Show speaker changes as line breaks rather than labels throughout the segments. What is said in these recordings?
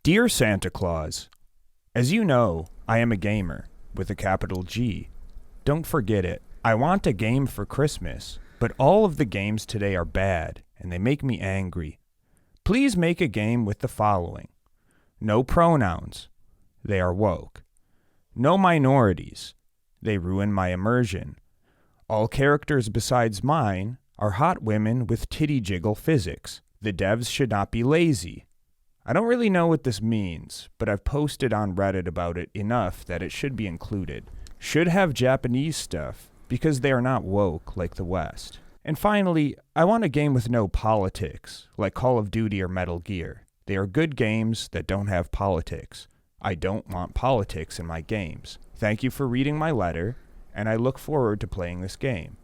Dear Santa Claus, as you know, I am a gamer with a capital G. Don't forget it. I want a game for Christmas, but all of the games today are bad, and they make me angry. Please make a game with the following. No pronouns. They are woke. No minorities. They ruin my immersion. All characters besides mine are hot women with titty jiggle physics. The devs should not be lazy. I don't really know what this means, but I've posted on Reddit about it enough that it should be included. Should have Japanese stuff, because they are not woke like the West. And finally, I want a game with no politics, like Call of Duty or Metal Gear. They are good games that don't have politics. I don't want politics in my games. Thank you for reading my letter, and I look forward to playing this game.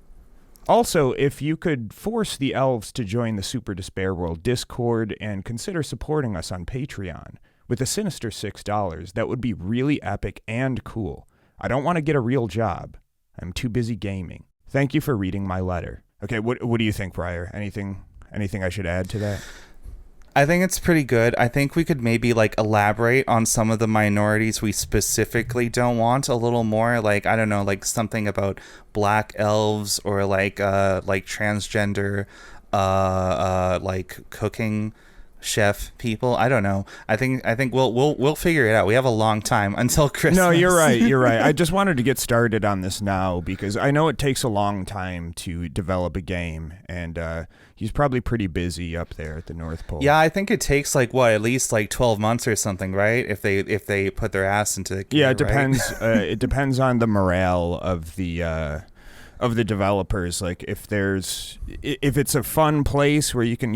Also, if you could force the elves to join the Super Despair World Discord and consider supporting us on Patreon with a sinister $6, that would be really epic and cool. I don't want to get a real job. I'm too busy gaming. Thank you for reading my letter. Okay, what do you think, Briar? Anything I should add to that?
I think it's pretty good. I think we could maybe elaborate on some of the minorities we specifically don't want a little more. I don't know, something about black elves or transgender cooking chef people. I don't know. I think we'll figure it out. We have a long time until Christmas.
No, you're right. I just wanted to get started on this now because I know it takes a long time to develop a game, and he's probably pretty busy up there at the North Pole.
Yeah, I think it takes at least 12 months or something, right? If they put their ass into the gear,
yeah, it depends. It depends on the morale of the developers. If it's a fun place where you can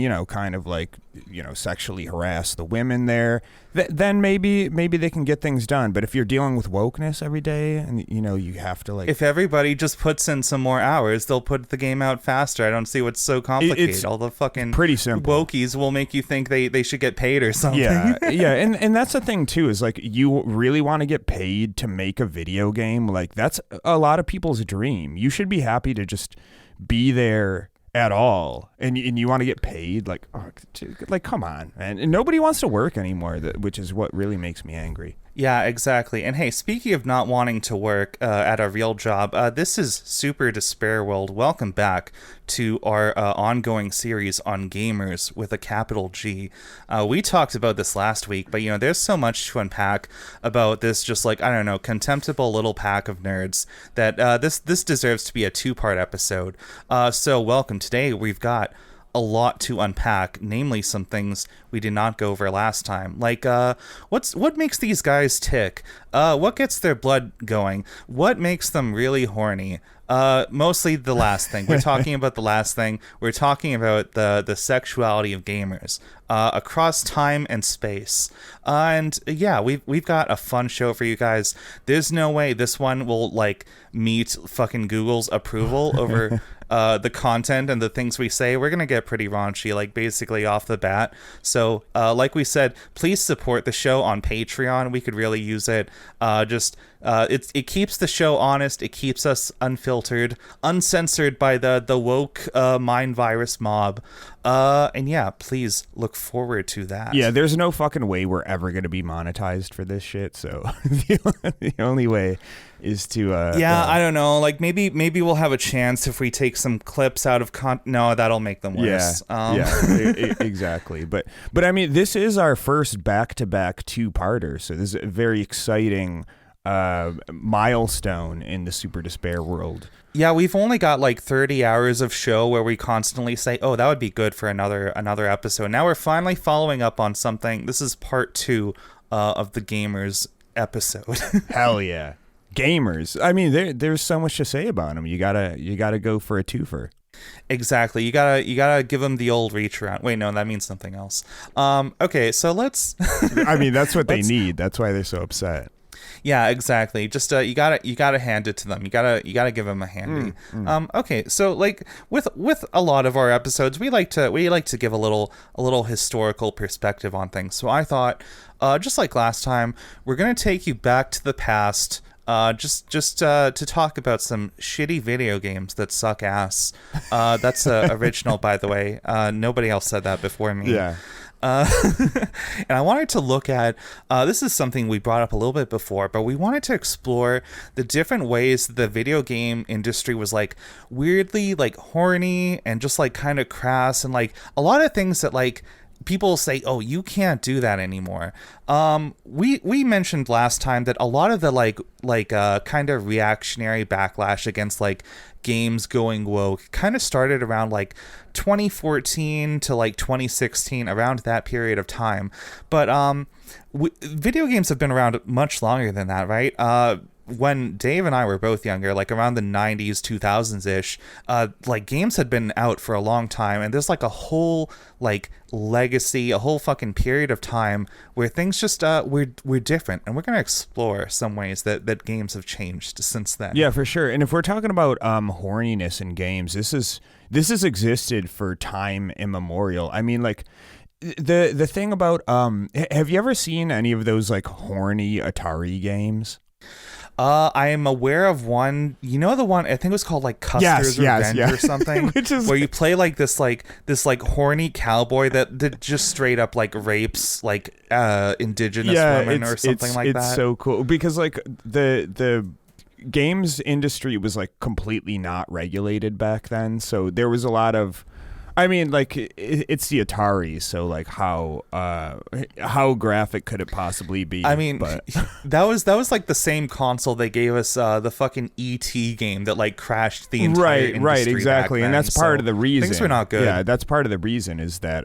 sexually harass the women there, then maybe they can get things done. But if you're dealing with wokeness every day and you have to
if everybody just puts in some more hours, they'll put the game out faster. I don't see what's so complicated.
It's
all the fucking
pretty simple.
Wokies will make you think they should get paid or something.
Yeah, and that's the thing too, is you really want to get paid to make a video game. That's a lot of people's dream. You should be happy to just be there at all, and you want to get paid. Come on, man. And nobody wants to work anymore, which is what really makes me angry.
Yeah, exactly. And hey, speaking of not wanting to work at a real job, this is Super Despair World. Welcome back to our ongoing series on gamers with a capital G. We talked about this last week, but there's so much to unpack about this just contemptible little pack of nerds that this deserves to be a two-part episode. So welcome. Today we've got a lot to unpack, namely some things we did not go over last time. What makes these guys tick? What gets their blood going? What makes them really horny? Mostly the last thing. We're talking about the last thing. We're talking about the sexuality of gamers across time and space. And yeah, we've got a fun show for you guys. There's no way this one will meet fucking Google's approval over the content and the things we say. We're gonna get pretty raunchy, basically off the bat. So like we said, please support the show on Patreon. We could really use it. It keeps the show honest. It keeps us unfiltered, uncensored by the woke mind virus mob. And yeah, please look forward to that.
Yeah, there's no fucking way we're ever going to be monetized for this shit. So the only way is to
I don't know, maybe we'll have a chance if we take some clips out of no, that'll make them worse.
Exactly. But I mean, this is our first back-to-back two-parter, so this is a very exciting milestone in the Super Despair World.
Yeah, we've only got 30 hours of show where we constantly say, oh, that would be good for another episode. Now we're finally following up on something. This is part 2 of the Gamers episode.
Hell yeah. Gamers. I mean, there's so much to say about them. You gotta go for a twofer.
Exactly. You gotta give them the old reach around. Wait, no, that means something else. Okay, so let's.
I mean, that's what they need. That's why they're so upset.
Yeah, exactly. Just you gotta hand it to them. You gotta give them a handy. Okay, so with a lot of our episodes, we like to give a little historical perspective on things. So I thought, just like last time, we're gonna take you back to the past. Just to talk about some shitty video games that suck ass. That's original, by the way. Nobody else said that before me.
Yeah.
And I wanted to look at, this is something we brought up a little bit before, but we wanted to explore the different ways the video game industry was like weirdly like horny and just like kind of crass, and like a lot of things that like people say, oh, you can't do that anymore. We mentioned last time that a lot of the like kind of reactionary backlash against like games going woke kind of started around like 2014 to like 2016, around that period of time. But video games have been around much longer than that, right? When Dave and I were both younger, like around the 90s, 2000s-ish, like games had been out for a long time, and there's like a whole like legacy, a whole fucking period of time where things just we're different, and we're gonna explore some ways that games have changed since then.
Yeah, for sure. And if we're talking about horniness in games, this has existed for time immemorial. I mean, like the thing about have you ever seen any of those like horny Atari games?
I am aware of one. You know the one, I think it was called like Custer's Revenge or something,
Which is
where you play like this horny cowboy that just straight up like rapes like indigenous women or something like that.
It's so cool because like the games industry was like completely not regulated back then, so there was a lot of, I mean, like it's the Atari, so like how graphic could it possibly be?
I mean,
but
that was like the same console they gave us the fucking E.T. game that like crashed the entire industry.
Right, exactly, and that's part of the reason
things were not good.
Yeah, that's part of the reason is that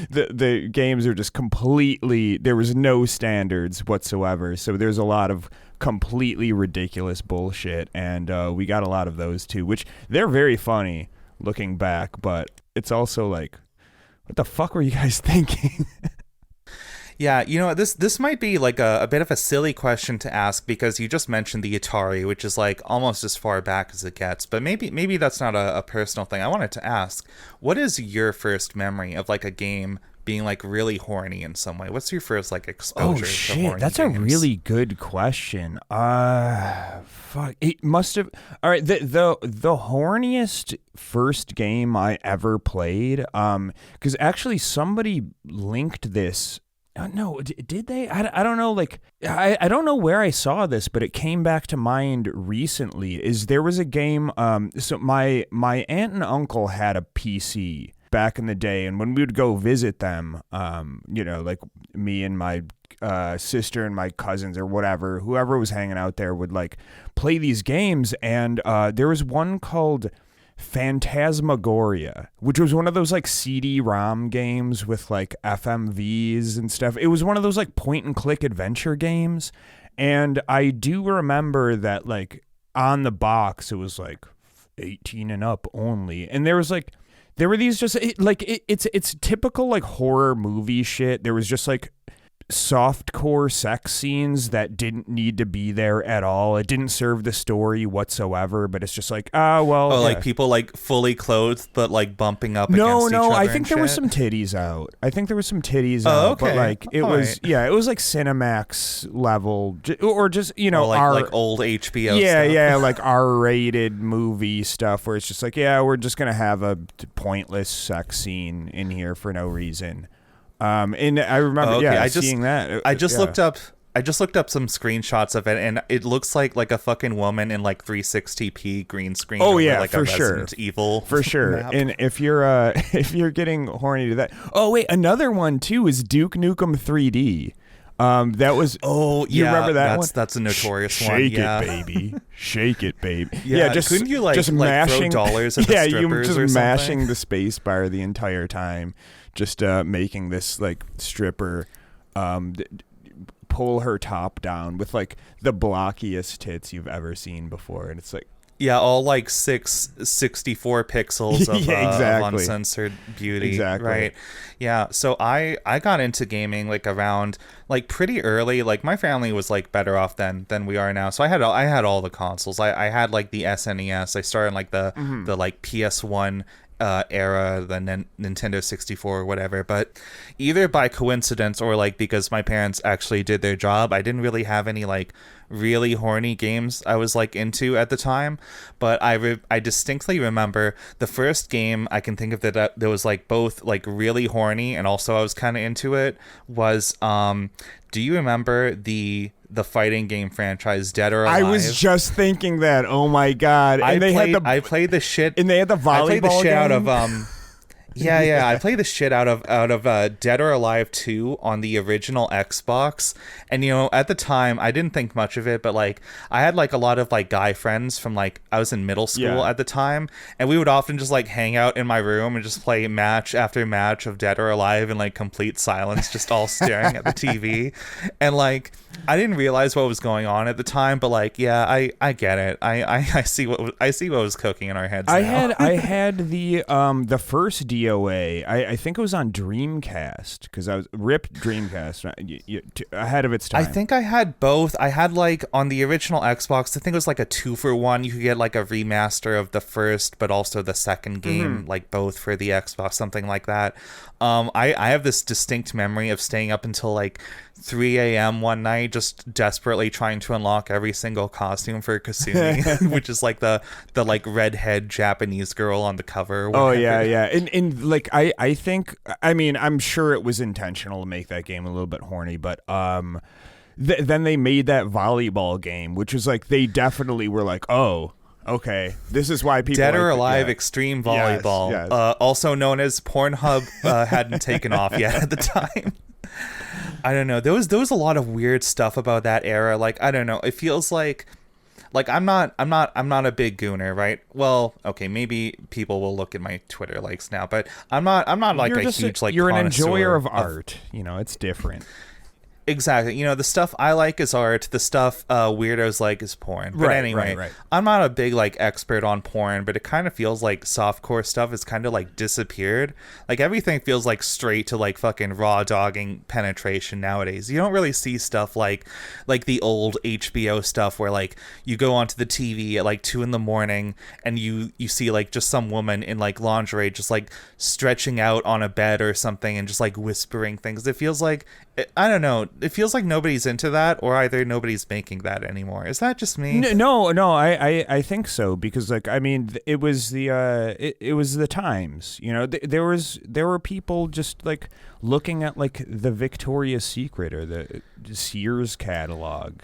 the games are just completely, there was no standards whatsoever, so there's a lot of completely ridiculous bullshit, and we got a lot of those too, which they're very funny looking back, but it's also like, what the fuck were you guys thinking?
Yeah, you know, this might be like a bit of a silly question to ask because you just mentioned the Atari, which is like almost as far back as it gets, but maybe that's not a personal thing. I wanted to ask, what is your first memory of like a game being like really horny in some way? What's your first like exposure to horny
that's
games?
a really good question. Fuck, it must have, all right, the horniest first game I ever played, because actually somebody linked this. No, did they? I don't know. Like, I don't know where I saw this, but it came back to mind recently. Is there was a game? So my aunt and uncle had a PC back in the day, and when we would go visit them, you know, like me and my sister and my cousins or whatever, whoever was hanging out there would like play these games, and there was one called Phantasmagoria, which was one of those like CD-ROM games with like FMVs and stuff. It was one of those like point and click adventure games, and I do remember that like on the box it was like 18 and up only, and there were these just it's typical like horror movie shit. There was just like softcore sex scenes that didn't need to be there at all. It didn't serve the story whatsoever, but it's just like,
like people like fully clothed but like bumping up against each other.
I think there
were
some titties out. out,
okay.
But like it was it was like Cinemax level, or just, you know,
like old HBO stuff.
Like R-rated movie stuff where it's just like, we're just gonna have a pointless sex scene in here for no reason. And I remember, seeing that.
I just looked up some screenshots of it, and it looks like a fucking woman in like 360p green screen.
Oh yeah,
like
for
a
sure,
Resident Evil
for sure.
map.
And if you're getting horny to that, oh wait, another one too is Duke Nukem 3D. That was you remember that one?
That's a notorious one.
Shake it, baby. Shake it, baby.
Yeah, just couldn't you just mashing throw dollars at the strippers
you
or
mashing
something?
the space bar the entire time, just making this like stripper pull her top down with like the blockiest tits you've ever seen before, and it's like,
yeah, all like 64 pixels of, of uncensored beauty.
Exactly.
Right. Yeah. So I got into gaming like around like pretty early. Like my family was like better off than we are now. So I had all the consoles. I had like the SNES. I started like the like PS1 era, the Nintendo 64 or whatever. But either by coincidence or like because my parents actually did their job, I didn't really have any like really horny games I was like into at the time. But I distinctly remember the first game I can think of that was like both like really horny and also I was kind of into it was do you remember the fighting game franchise Dead or Alive?
I was just thinking that. Oh my god! And
I played the shit,
and they had the volleyball
I played the shit
game?
out of Yeah, I played the shit out of Dead or Alive 2 on the original Xbox. And you know, at the time I didn't think much of it, but like I had like a lot of like guy friends from like I was in middle school at the time, and we would often just like hang out in my room and just play match after match of Dead or Alive in like complete silence, just all staring at the TV. And like I didn't realize what was going on at the time, but like I get it. I see what was cooking in our heads.
I had the first DOA. I think it was on Dreamcast because I was RIP Dreamcast ahead of its time.
I think I had both. I had like on the original Xbox, I think it was like a 2-for-1. You could get like a remaster of the first, but also the second game, like both for the Xbox, something like that. I have this distinct memory of staying up until like 3 a.m. one night, just desperately trying to unlock every single costume for Kasumi, which is like the like redhead Japanese girl on the cover. Or
oh yeah. And like I think, I mean, I'm sure it was intentional to make that game a little bit horny, but then they made that volleyball game, which was like they definitely were like, oh, okay, this is why people
Dead or
like
Alive Extreme Volleyball,
yes.
Also known as Pornhub, hadn't taken off yet at the time. I don't know. There was a lot of weird stuff about that era. Like I don't know. It feels like I'm not a big Gooner, right? Well, okay, maybe people will look at my Twitter likes now, but I'm not like
you're
a huge like
you're an
connoisseur
enjoyer of art. You know, it's different.
Exactly. You know, the stuff I like is art. The stuff weirdos like is porn. But anyway,
right.
I'm not a big like expert on porn, but it kind of feels like softcore stuff has kind of like disappeared. Like everything feels like straight to like fucking raw dogging penetration nowadays. You don't really see stuff like the old HBO stuff where like you go onto the TV at like 2 a.m. and you see like just some woman in like lingerie just like stretching out on a bed or something and just like whispering things. It feels like, I don't know. It feels like nobody's into that, or either nobody's making that anymore. Is that just me?
No. I think so because like I mean it was the times. You know, there were people just like looking at like the Victoria's Secret or the Sears catalog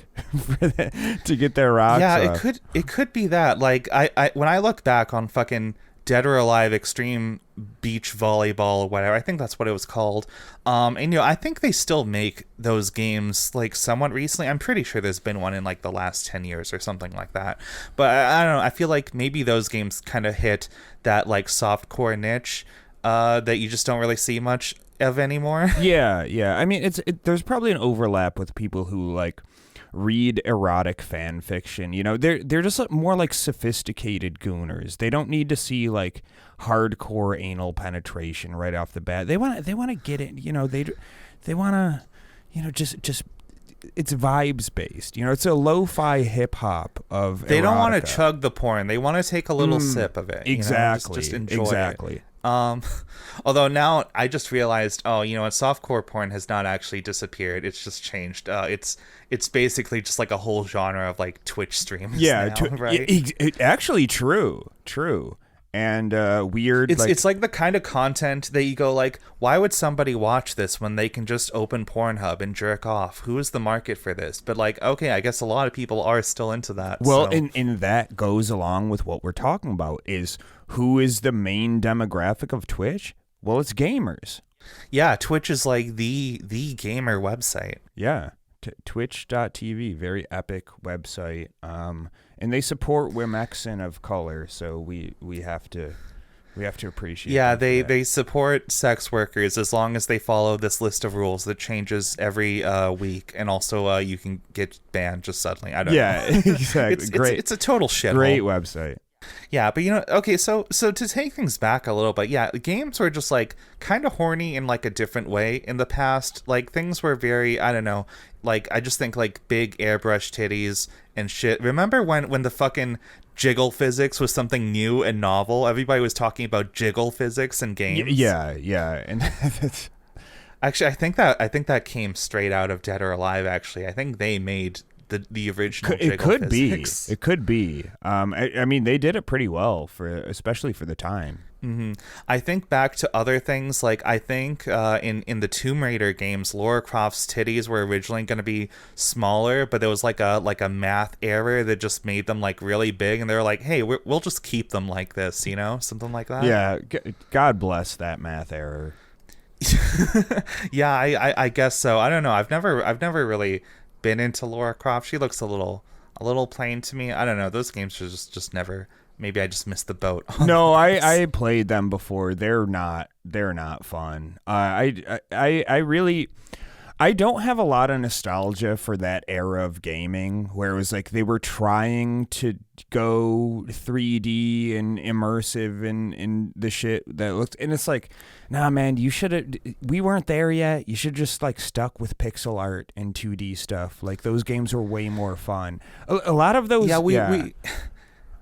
to get their rocks.
Yeah,
off.
it could be that. Like I when I look back on fucking Dead or Alive Extreme Beach Volleyball or whatever, I think that's what it was called. And you know, I think they still make those games like somewhat recently. I'm pretty sure there's been one in like the last 10 years or something like that. But I don't know, I feel like maybe those games kind of hit that like softcore niche that you just don't really see much of anymore.
Yeah. I mean, there's probably an overlap with people who like read erotic fan fiction. You know, they're just more like sophisticated Gooners. They don't need to see like hardcore anal penetration right off the bat. They want to get it. You know, they want to, you know, just it's vibes based. You know, it's a lo-fi hip hop of.
They don't want to
erotica.
chug the porn. They want to take a little sip of it.
Exactly.
You know? Just enjoy
exactly.
it. Although now I just realized, you know what, softcore porn has not actually disappeared. It's just changed. It's basically just like a whole genre of like Twitch streams.
Yeah,
now, right?
Actually, true, and weird.
It's like the kind of content that you go like, why would somebody watch this when they can just open Pornhub and jerk off? Who is the market for this? But like, okay, I guess a lot of people are still into that.
Well,
so.
and that goes along with what we're talking about is who is the main demographic of Twitch? Well, it's gamers.
Yeah, Twitch is like the gamer website.
Yeah. Twitch.tv, very epic website. And they support Wimexen of color, so we have to appreciate.
Yeah, they support sex workers as long as they follow this list of rules that changes every week, and also you can get banned just suddenly. I don't know.
Yeah, exactly. Great.
It's a total shithole.
Great website.
Yeah, but you know, okay, so to take things back a little bit, yeah, games were just like kind of horny in like a different way in the past. Like things were very, I don't know, like I just think like big airbrush titties and shit. Remember when the fucking jiggle physics was something new and novel. Everybody was talking about jiggle physics in games.
Yeah, and
Actually, I think that came straight out of Dead or Alive. Actually, I think they made the original jiggle physics.
It could be. I mean, they did it pretty well especially for the time.
Mm-hmm. I think back to other things, like I think in the Tomb Raider games, Lara Croft's titties were originally going to be smaller, but there was like a math error that just made them like really big, and they were like, hey, we'll just keep them like this, you know, something like that.
Yeah, God bless that math error.
Yeah, I guess so. I don't know. I've never really been into Lara Croft. She looks a little plain to me. I don't know. Those games are just never. Maybe I just missed the boat.
No, I played them before. They're not fun. I really don't have a lot of nostalgia for that era of gaming where it was like they were trying to go 3D and immersive and the shit that looked, and it's like, nah, man, we weren't there yet. You should just like stuck with pixel art and 2D stuff. Like those games were way more fun. A lot of those,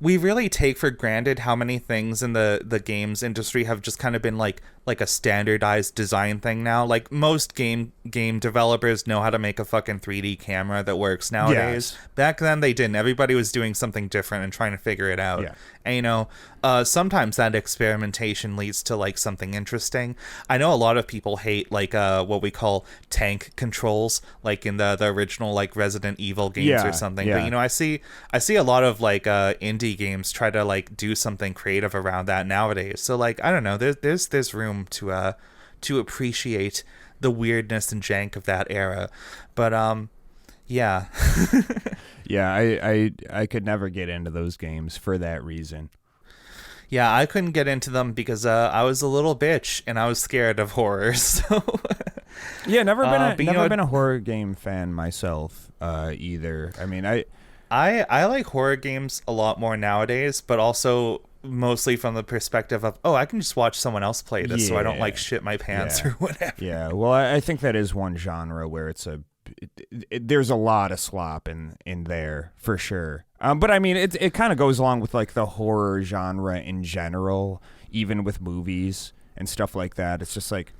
we really take for granted how many things in the games industry have just kind of been like a standardized design thing now. Like most game developers know how to make a fucking 3D camera that works nowadays.
Yes.
Back then they didn't. Everybody was doing something different and trying to figure it out.
Yeah.
And you know, sometimes that experimentation leads to like something interesting. I know a lot of people hate like what we call tank controls, like in the original like Resident Evil games or something.
Yeah.
But you know, I see a lot of like indie games try to like do something creative around that nowadays. So like, I don't know, there's room to appreciate the weirdness and jank of that era. But yeah.
Yeah, I could never get into those games for that reason.
Yeah, I couldn't get into them because I was a little bitch and I was scared of horror. So
yeah, never been a horror game fan myself either. I mean,
I like horror games a lot more nowadays, but also mostly from the perspective of, I can just watch someone else play this, so I don't like shit my pants or whatever.
Yeah, well, I think that is one genre where there's a lot of slop in there for sure. But I mean, it kind of goes along with like the horror genre in general, even with movies and stuff like that. It's just like,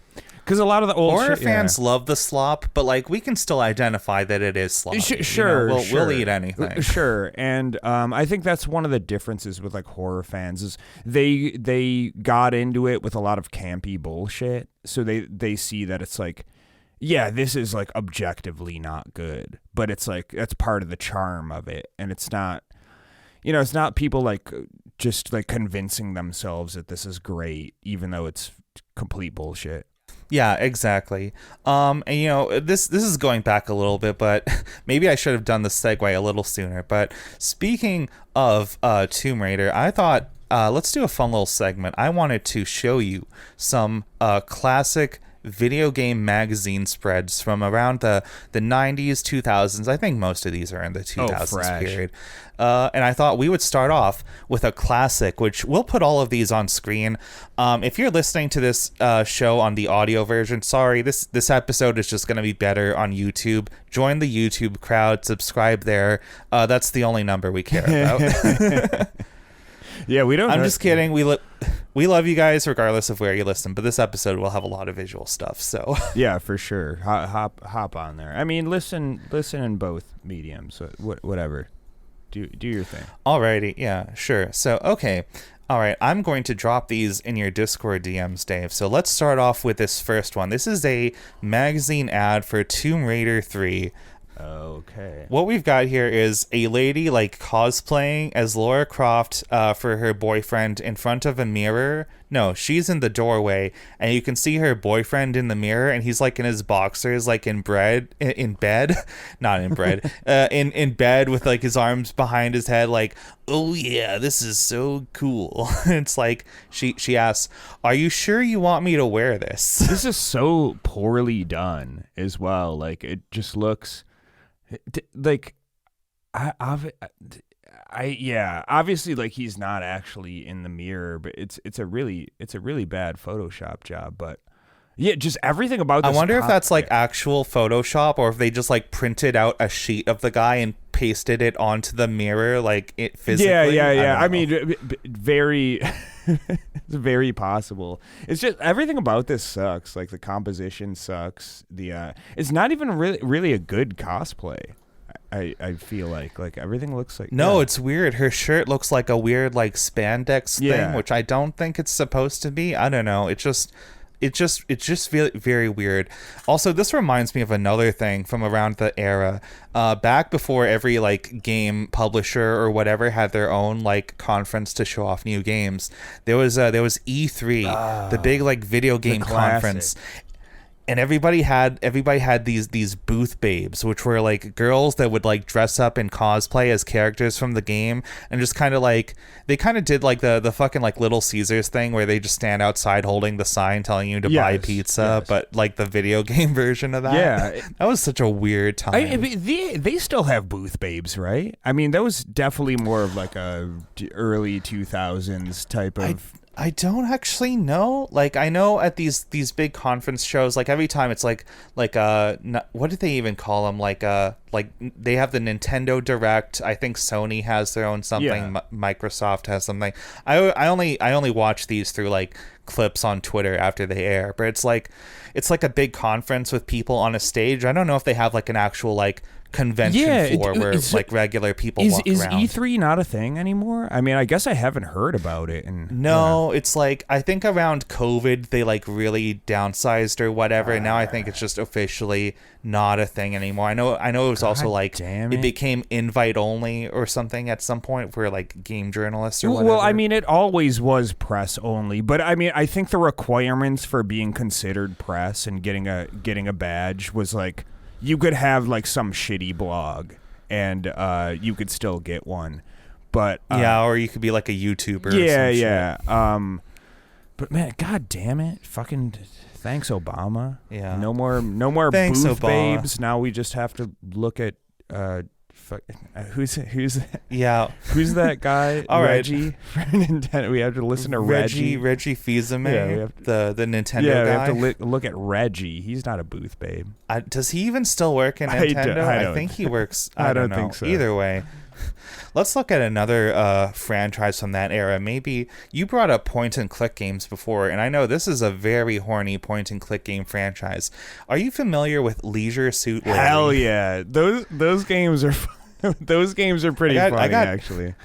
because a lot of the old
horror fans love the slop, but like we can still identify that it is slop.
Sure,
you know, we'll eat anything.
Sure, and I think that's one of the differences with like horror fans is they got into it with a lot of campy bullshit, so they see that it's like, yeah, this is like objectively not good, but it's like that's part of the charm of it, and it's not, you know, it's not people like just like convincing themselves that this is great, even though it's complete bullshit.
Yeah, exactly. And you know, this is going back a little bit, but maybe I should have done the segue a little sooner. But speaking of Tomb Raider, I thought let's do a fun little segment. I wanted to show you some classic video game magazine spreads from around the 90s, 2000s. I think most of these are in the 2000s period. And I thought we would start off with a classic, which we'll put all of these on screen. If you're listening to this show on the audio version, sorry, this episode is just going to be better on YouTube. Join the YouTube crowd, subscribe there. That's the only number we care about.
Yeah, we don't.
I'm just kidding. We love you guys regardless of where you listen, but this episode will have a lot of visual stuff. So
yeah, for sure. Hop on there. I mean, listen in both mediums. Whatever. Do your thing.
Alrighty. Yeah, sure. So okay. All right. I'm going to drop these in your Discord DMs, Dave. So let's start off with this first one. This is a magazine ad for Tomb Raider 3.
Okay.
What we've got here is a lady like cosplaying as Lara Croft for her boyfriend in front of a mirror. No, she's in the doorway, and you can see her boyfriend in the mirror, and he's like in his boxers, like in bed, not in bread, in bed with like his arms behind his head, like, oh yeah, this is so cool. It's like she asks, "Are you sure you want me to wear this?"
This is so poorly done as well. Like it just looks. Like, obviously, like he's not actually in the mirror, but it's a really bad Photoshop job. But yeah, just everything about this.
I wonder if that's like actual Photoshop, or if they just like printed out a sheet of the guy and pasted it onto the mirror, like it physically.
Yeah. I mean, very, it's very possible. It's just everything about this sucks. Like the composition sucks. It's not even really a good cosplay. I feel like everything looks like
It's weird. Her shirt looks like a weird like spandex thing, which I don't think it's supposed to be. I don't know. It's just very, very weird. Also, this reminds me of another thing from around the era. Back before every like game publisher or whatever had their own like conference to show off new games, there was E3, the big like video game conference. And everybody had these booth babes, which were like girls that would like dress up in cosplay as characters from the game, and just kind of like they kind of did like the fucking like Little Caesars thing where they just stand outside holding the sign telling you to buy pizza, but like the video game version of that. Yeah, that was such a weird time.
They still have booth babes, right? I mean, that was definitely more of like a early 2000s type of.
I don't actually know. Like, I know at these big conference shows, like every time it's like what do they even call them? Like they have the Nintendo Direct. I think Sony has their own something. Yeah. Microsoft has something. I only watch these through like clips on Twitter after they air. But it's like a big conference with people on a stage. I don't know if they have like an actual like convention floor where like regular people walk around.
Is E3 not a thing anymore? I mean, I guess I haven't heard about it.
It's like I think around COVID they like really downsized or whatever, and now I think it's just officially not a thing anymore. I know it was also like it became invite only or something at some point for like game journalists or whatever.
Well, I mean, it always was press only, but I mean, I think the requirements for being considered press and getting a badge was like you could have like some shitty blog and you could still get one, but
or you could be like a YouTuber. Shit.
But man, god damn it, fucking thanks Obama.
Yeah,
no more
thanks,
booth
Obama.
babes. Now we just have to look at who's who's that guy?
All
Reggie for Nintendo. We have to listen to Reggie
Fils-Aimé, the Nintendo guy.
We have to look at Reggie. He's not a booth babe.
Does he even still work in Nintendo? I think he works. I don't know.
Think so.
Either way, let's look at another franchise from that era. Maybe you brought up point and click games before, and I know this is a very horny point and click game franchise. Are you familiar with Leisure Suit Larry?
Hell yeah, those games are those games are pretty funny actually.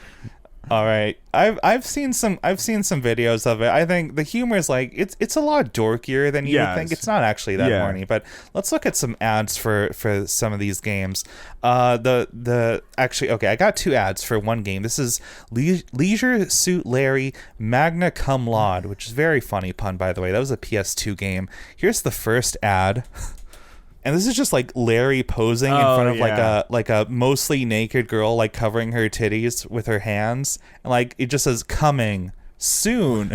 All right, I've seen some videos of it. I think the humor is like it's a lot dorkier than you would think. It's not actually that horny, but let's look at some ads for some of these games. I got two ads for one game. This is Leisure Suit Larry Magna Cum Laude, which is very funny pun, by the way. That was a PS2 game. Here's the first ad. And this is just like Larry posing in front of like a mostly naked girl, like covering her titties with her hands, and like it just says "coming soon,"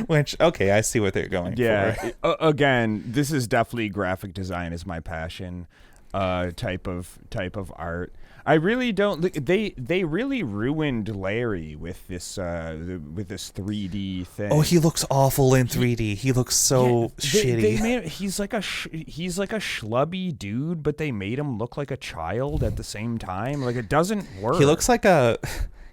which I see what they're going for.
Again, this is definitely graphic design is my passion, type of art. I really don't. They really ruined Larry with this 3D thing.
Oh, he looks awful in 3D. He looks so shitty.
He's like a schlubby dude, but they made him look like a child at the same time. Like it doesn't work.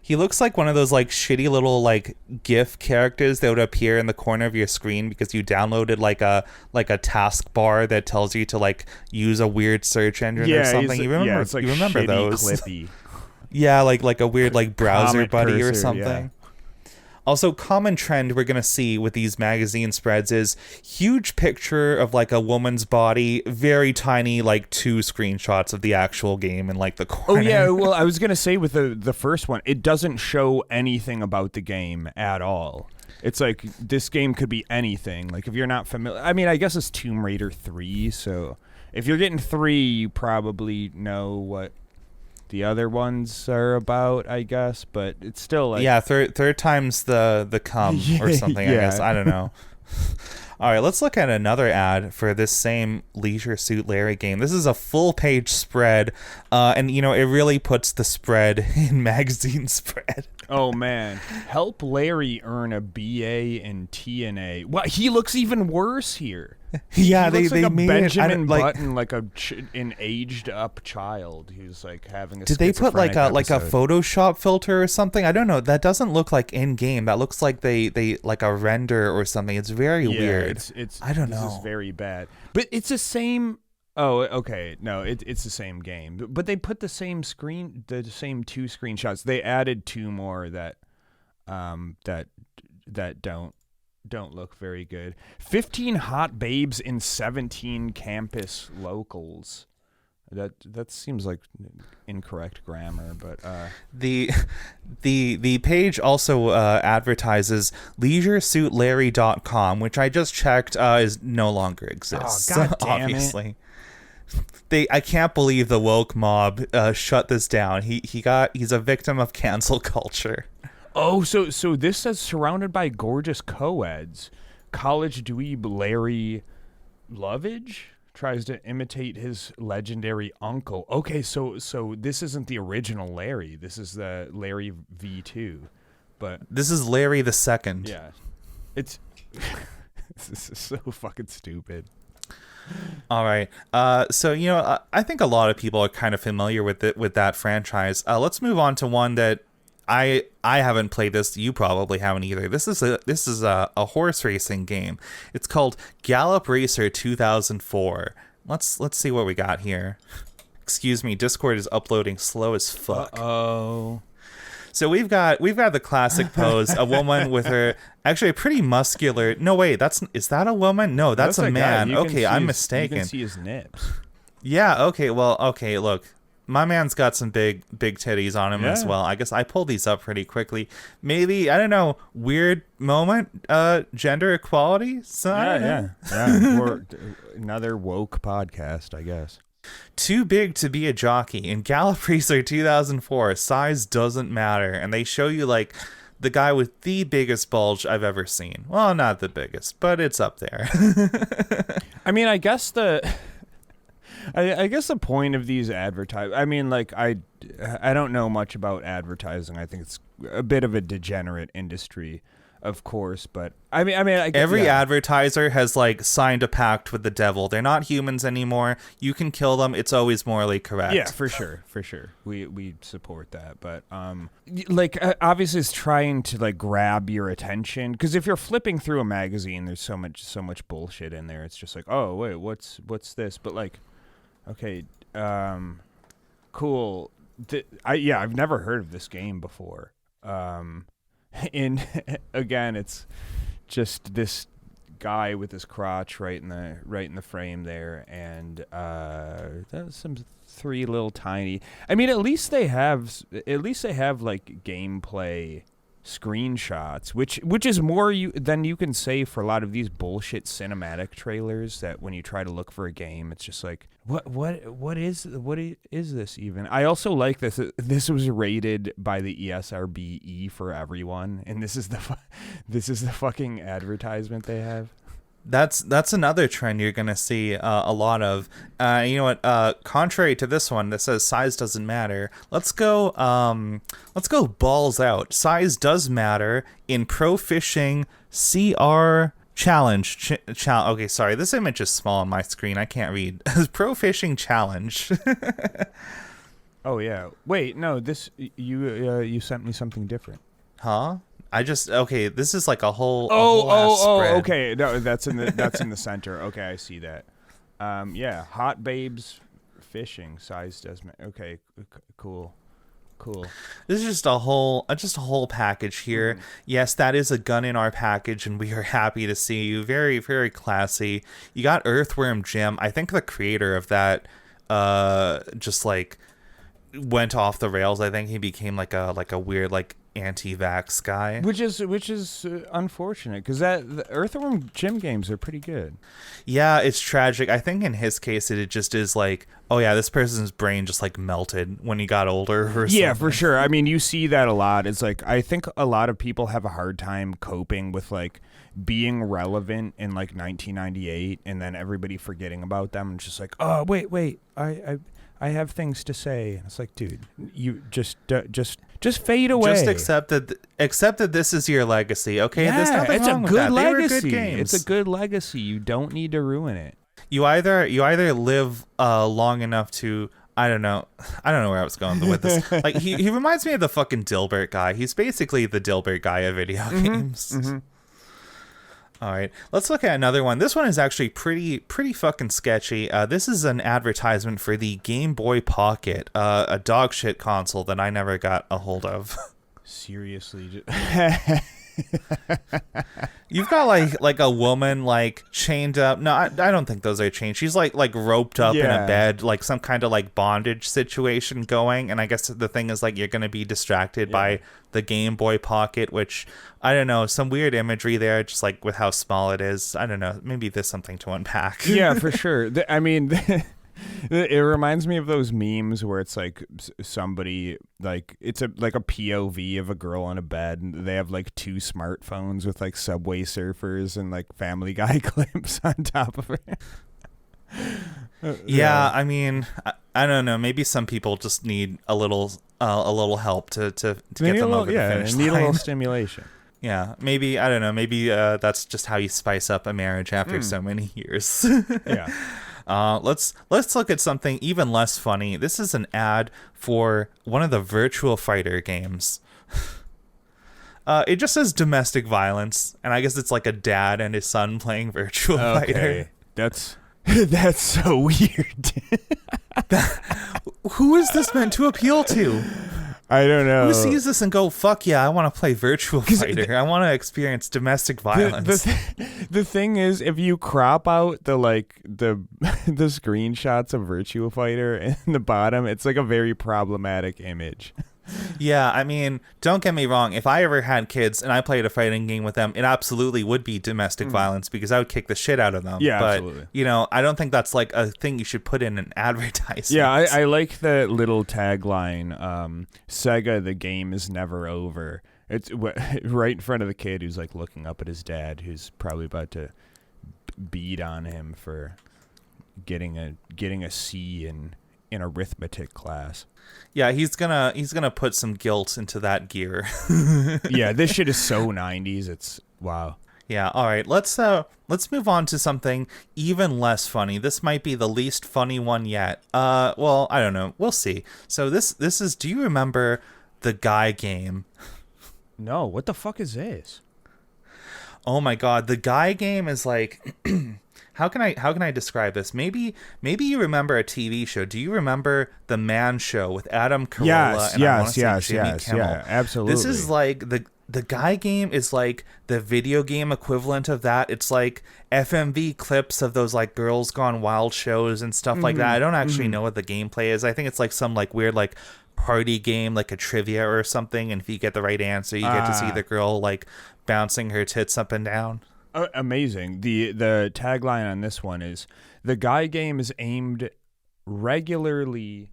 He looks like one of those like shitty little like GIF characters that would appear in the corner of your screen because you downloaded like a taskbar that tells you to like use a weird search engine or something. You remember?
It's like
you remember those?
Clippy.
Yeah, like a weird like browser
Comet
buddy
cursor,
or something.
Yeah.
Also, common trend we're going to see with these magazine spreads is huge picture of like a woman's body, very tiny like 2 screenshots of the actual game in like the corner.
Oh yeah, well I was going to say with the first one, it doesn't show anything about the game at all. It's like this game could be anything. Like if you're not familiar, I mean I guess it's Tomb Raider 3, so if you're getting 3, you probably know what the other ones are about, I guess, but it's still like
third time's the cum or something. I guess I don't know. All right, let's look at another ad for this same Leisure Suit Larry game. This is a full page spread, and it really puts the spread in magazine spread.
Oh man, help Larry earn a BA in TNA. What? He looks even worse here.
Yeah,
he looks
they
like a
made
Benjamin
it, like,
Button, like an aged up child who's like having a.
did they put like a
episode.
Photoshop filter or something? I don't know. That doesn't look like in game. That looks like they like a render or something. It's very weird.
It's
I don't know.
This is very bad. But it's the same. Oh, okay. No, it's the same game. But they put the same two screenshots. They added two more that don't look very good. 15 hot babes in 17 campus locals. That seems like incorrect grammar, but
the page also advertises leisuresuitlarry.com, which I just checked is no longer exists.
Oh, God damn
obviously. I can't believe the woke mob shut this down. He's a victim of cancel culture.
Oh, so this says surrounded by gorgeous co-eds. College dweeb Larry Lovage tries to imitate his legendary uncle. Okay, so this isn't the original Larry. This is the Larry V2. But
this is Larry the Second.
Yeah. It's this is so fucking stupid.
All right. So, I think a lot of people are kind of familiar with that franchise. Let's move on to one that I haven't played. This you probably haven't either. This is a horse racing game. It's called Gallop Racer 2004. Let's see what we got here. Excuse me, Discord is uploading slow as fuck.
Uh-oh.
So we've got the classic pose, a woman with her actually a pretty muscular. No, wait, is that a woman? No, that's a man. Okay, I'm mistaken.
You can see his nips.
Yeah. Okay. Well. Okay. Look. My man's got some big titties on him as well. I guess I pulled these up pretty quickly. Maybe, I don't know, weird moment, gender equality? So,
yeah. Or another woke podcast, I guess.
Too big to be a jockey. In Gallop Racer 2004, size doesn't matter. And they show you, like, the guy with the biggest bulge I've ever seen. Well, not the biggest, but it's up there.
I mean, I guess I guess the point of these I mean, like, I don't know much about advertising. I think it's a bit of a degenerate industry, of course. But I mean,
every advertiser has like signed a pact with the devil. They're not humans anymore. You can kill them. It's always morally correct.
Yeah, for sure. We support that. But like, obviously, it's trying to like grab your attention, because if you're flipping through a magazine, there's so much bullshit in there. It's just like, oh wait, what's this? But like. Okay, cool. I've never heard of this game before. Again, it's just this guy with his crotch right in the frame there, and there's some three little tiny. I mean, at least they have like gameplay screenshots, which is more than you can say for a lot of these bullshit cinematic trailers that when you try to look for a game, it's just like what is this even? I also like this. This was rated by the ESRB for everyone, and this is the fucking advertisement they have.
That's another trend you're gonna see a lot of. You know what? Contrary to this one that says size doesn't matter, let's go balls out. Size does matter in pro fishing CR challenge. Okay, sorry, this image is small on my screen. I can't read. Pro fishing challenge.
Oh yeah. Wait, no. This you sent me something different.
Huh? This is like a whole.
Oh, okay. No, that's in the center. Okay, I see that. Yeah, hot babes fishing size does. Okay, cool.
This is just a whole package here. Yes, that is a gun in our package, and we are happy to see you. Very, very classy. You got Earthworm Jim. I think the creator of that, just like went off the rails. I think he became like a weird like anti-vax guy, which is unfortunate, because the Earthworm Jim games are pretty good. Yeah, it's tragic. I think in his case it just is like, oh yeah, this person's brain just like melted when he got older or
yeah,
something.
For sure. I mean, you see that a lot. It's like, I think a lot of people have a hard time coping with like being relevant in like 1998 and then everybody forgetting about them and just like, oh wait, I have things to say. It's like, dude, you just fade away.
Just accept that this is your legacy, okay?
Yeah,
There's nothing
it's
wrong
a
with
good
that. They were
legacy.
good games.
It's a good legacy. You don't need to ruin it.
You either live long enough to, I don't know where I was going with this. Like he reminds me of the fucking Dilbert guy. He's basically the Dilbert guy of video games.
Mm-hmm.
All right, let's look at another one. This one is actually pretty fucking sketchy. This is an advertisement for the Game Boy Pocket, a dog shit console that I never got a hold of.
Seriously.
You've got like a woman like chained up. No, I don't think those are chained. She's like roped up in a bed, like some kind of like bondage situation going. And I guess the thing is like you're going to be distracted by the Game Boy Pocket, which I don't know, some weird imagery there, just like with how small it is. I don't know. Maybe there's something to unpack.
Yeah, for sure. I mean, it reminds me of those memes where it's like somebody like it's a POV of a girl on a bed and they have like two smartphones with like Subway Surfers and like Family Guy clips on top of it.
Yeah, I mean, I don't know. Maybe some people just need a little help to get them over the finish line.
Need a little stimulation.
Yeah, maybe, I don't know. Maybe that's just how you spice up a marriage after so many years.
Yeah.
Let's look at something even less funny. This is an ad for one of the Virtua Fighter games. It just says domestic violence, and I guess it's like a dad and his son playing Virtua Fighter.
That's so weird.
Who is this meant to appeal to?
I don't know.
Who sees this and go, fuck yeah, I want to play Virtua Fighter. I want to experience domestic violence.
The thing is, if you crop out the screenshots of Virtua Fighter in the bottom, it's like a very problematic image.
Yeah, I mean, don't get me wrong. If I ever had kids and I played a fighting game with them, it absolutely would be domestic violence because I would kick the shit out of them.
Yeah,
but,
absolutely.
You know, I don't think that's like a thing you should put in an advertisement.
Yeah, I like the little tagline, Sega, the game is never over. It's right in front of the kid who's like looking up at his dad who's probably about to beat on him for getting a C in arithmetic class.
Yeah, he's gonna put some guilt into that gear.
Yeah, this shit is so 90s. It's wow.
Yeah, all right. Let's move on to something even less funny. This might be the least funny one yet. Well, I don't know. We'll see. So this is, do you remember the Guy game?
No, what the fuck is this?
Oh my god, the Guy game is like How can I describe this? Maybe you remember a TV show. Do you remember The Man Show with Adam Carolla and I want to say Jimmy Kimmel?
Yeah, absolutely.
This is like the Guy game is like the video game equivalent of that. It's like FMV clips of those like Girls Gone Wild shows and stuff like that. I don't actually know what the gameplay is. I think it's like some like weird like party game, like a trivia or something. And if you get the right answer, you get to see the girl like bouncing her tits up and down.
Amazing. The tagline on this one is, the Guy game is aimed regularly.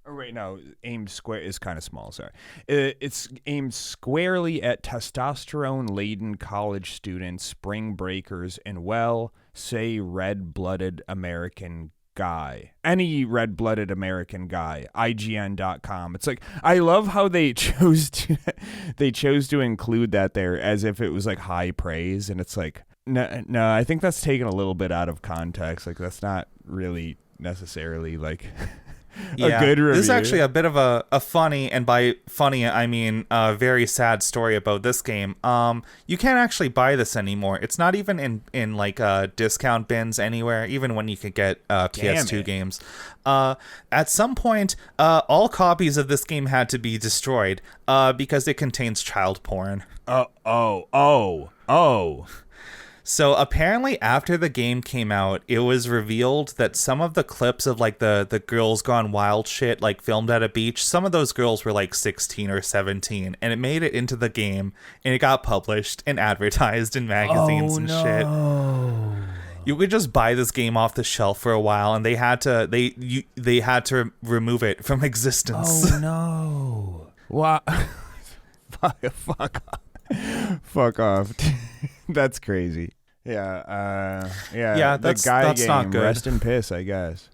Oh, wait, no. Aimed square is kind of small. Sorry. It's aimed squarely at testosterone-laden college students, spring breakers, and, well, say red-blooded American guy. Any red-blooded American guy. IGN.com. It's like, I love how they chose to include that there as if it was like high praise, and it's like, no, I think that's taken a little bit out of context. Like, that's not really necessarily like a good review.
This is actually a bit of a funny, and by funny I mean a very sad story about this game. You can't actually buy this anymore. It's not even in like discount bins anywhere, even when you could get PS2 games. At some point, all copies of this game had to be destroyed because it contains child porn. So apparently after the game came out, it was revealed that some of the clips of like the Girls Gone Wild shit, like filmed at a beach, some of those girls were like 16 or 17, and it made it into the game, and it got published and advertised in magazines shit. You could just buy this game off the shelf for a while, and they had to remove it from existence.
Oh no! What? Fuck off. That's crazy. Yeah,
that's
the Guy
that's
game,
not good.
Rest in piss, I guess.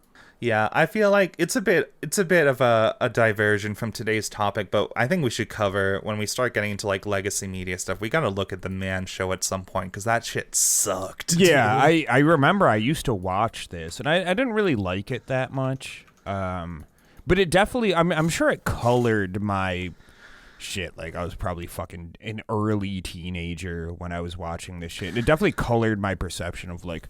Yeah, I feel like it's a bit of a diversion from today's topic, but I think we should cover when we start getting into like legacy media stuff. We got to look at the Man Show at some point because that shit sucked.
Yeah,
dude.
I remember I used to watch this, and I didn't really like it that much. But it definitely, I'm sure it colored my shit. Like, I was probably fucking an early teenager when I was watching this shit. It definitely colored my perception of like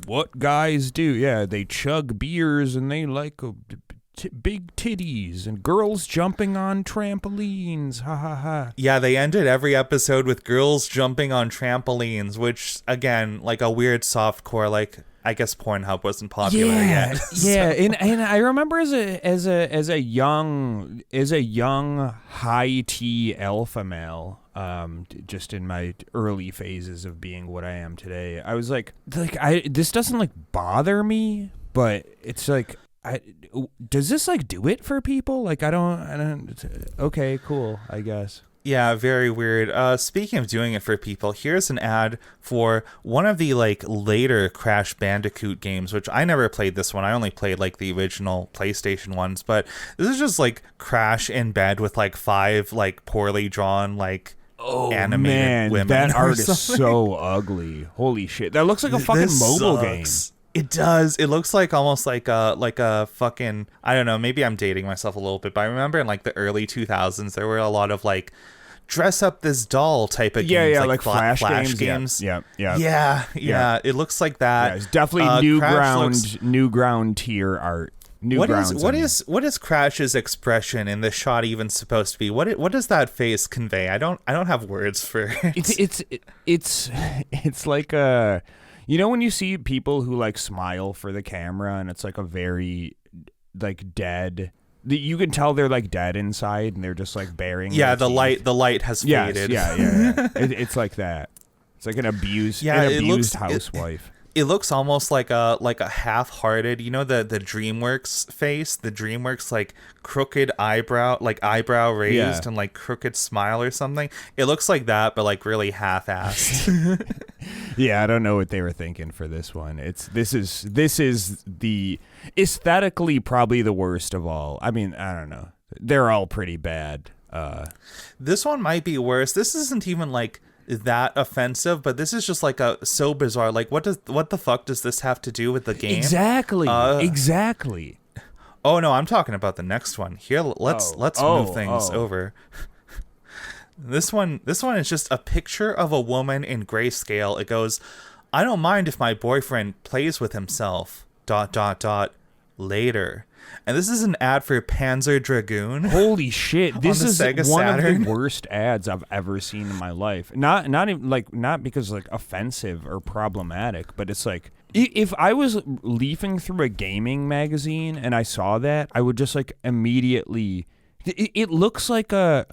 what guys do. Yeah, they chug beers and they like big titties and girls jumping on trampolines. Ha ha ha.
Yeah, they ended every episode with girls jumping on trampolines, which again, like a weird softcore, like I guess Pornhub wasn't popular yet.
Yeah, and I remember as a young high T alpha male, just in my early phases of being what I am today, I was like this doesn't like bother me, but it's like does this like do it for people? Like I don't. Okay, cool, I guess.
Yeah, very weird. Speaking of doing it for people, here's an ad for one of the like later Crash Bandicoot games, which I never played this one. I only played like the original PlayStation ones, but this is just like Crash in bed with like 5 like poorly drawn like animated women.
That art is
something.
so ugly. Holy shit. That looks like a fucking mobile game.
It does. It looks like almost like a fucking, I don't know, maybe I'm dating myself a little bit, but I remember in like the early 2000s there were a lot of like dress up this doll type of games.
Yeah, like Flash
games.
Yeah.
Yeah. It looks like that.
Yeah, it's definitely new ground tier art. What
is Crash's expression in this shot even supposed to be? What does that face convey? I don't have words for it.
It's like a, you know when you see people who like smile for the camera and it's like a very like dead, you can tell they're like dead inside and they're just like bearing.
Yeah, the light has faded.
Yeah. It's like that. It's like an abused housewife.
It looks almost like a half-hearted, you know, the DreamWorks face, the DreamWorks like crooked eyebrow, like eyebrow raised and like crooked smile or something. It looks like that, but like really half-assed.
Yeah, I don't know what they were thinking for this one. This is the aesthetically probably the worst of all. I mean, I don't know. They're all pretty bad.
This one might be worse. This isn't even like that offensive, but this is just like so bizarre. Like what the fuck does this have to do with the game?
Exactly.
Oh no, I'm talking about the next one. Here, let's move things over. This one is just a picture of a woman in grayscale. It goes, "I don't mind if my boyfriend plays with himself. ... later." And this is an ad for Panzer Dragoon.
Holy shit! This is
Sega
one
Saturn.
of the worst ads I've ever seen in my life. Not even not because like offensive or problematic, but it's like if I was leafing through a gaming magazine and I saw that, I would just like immediately. It looks like a.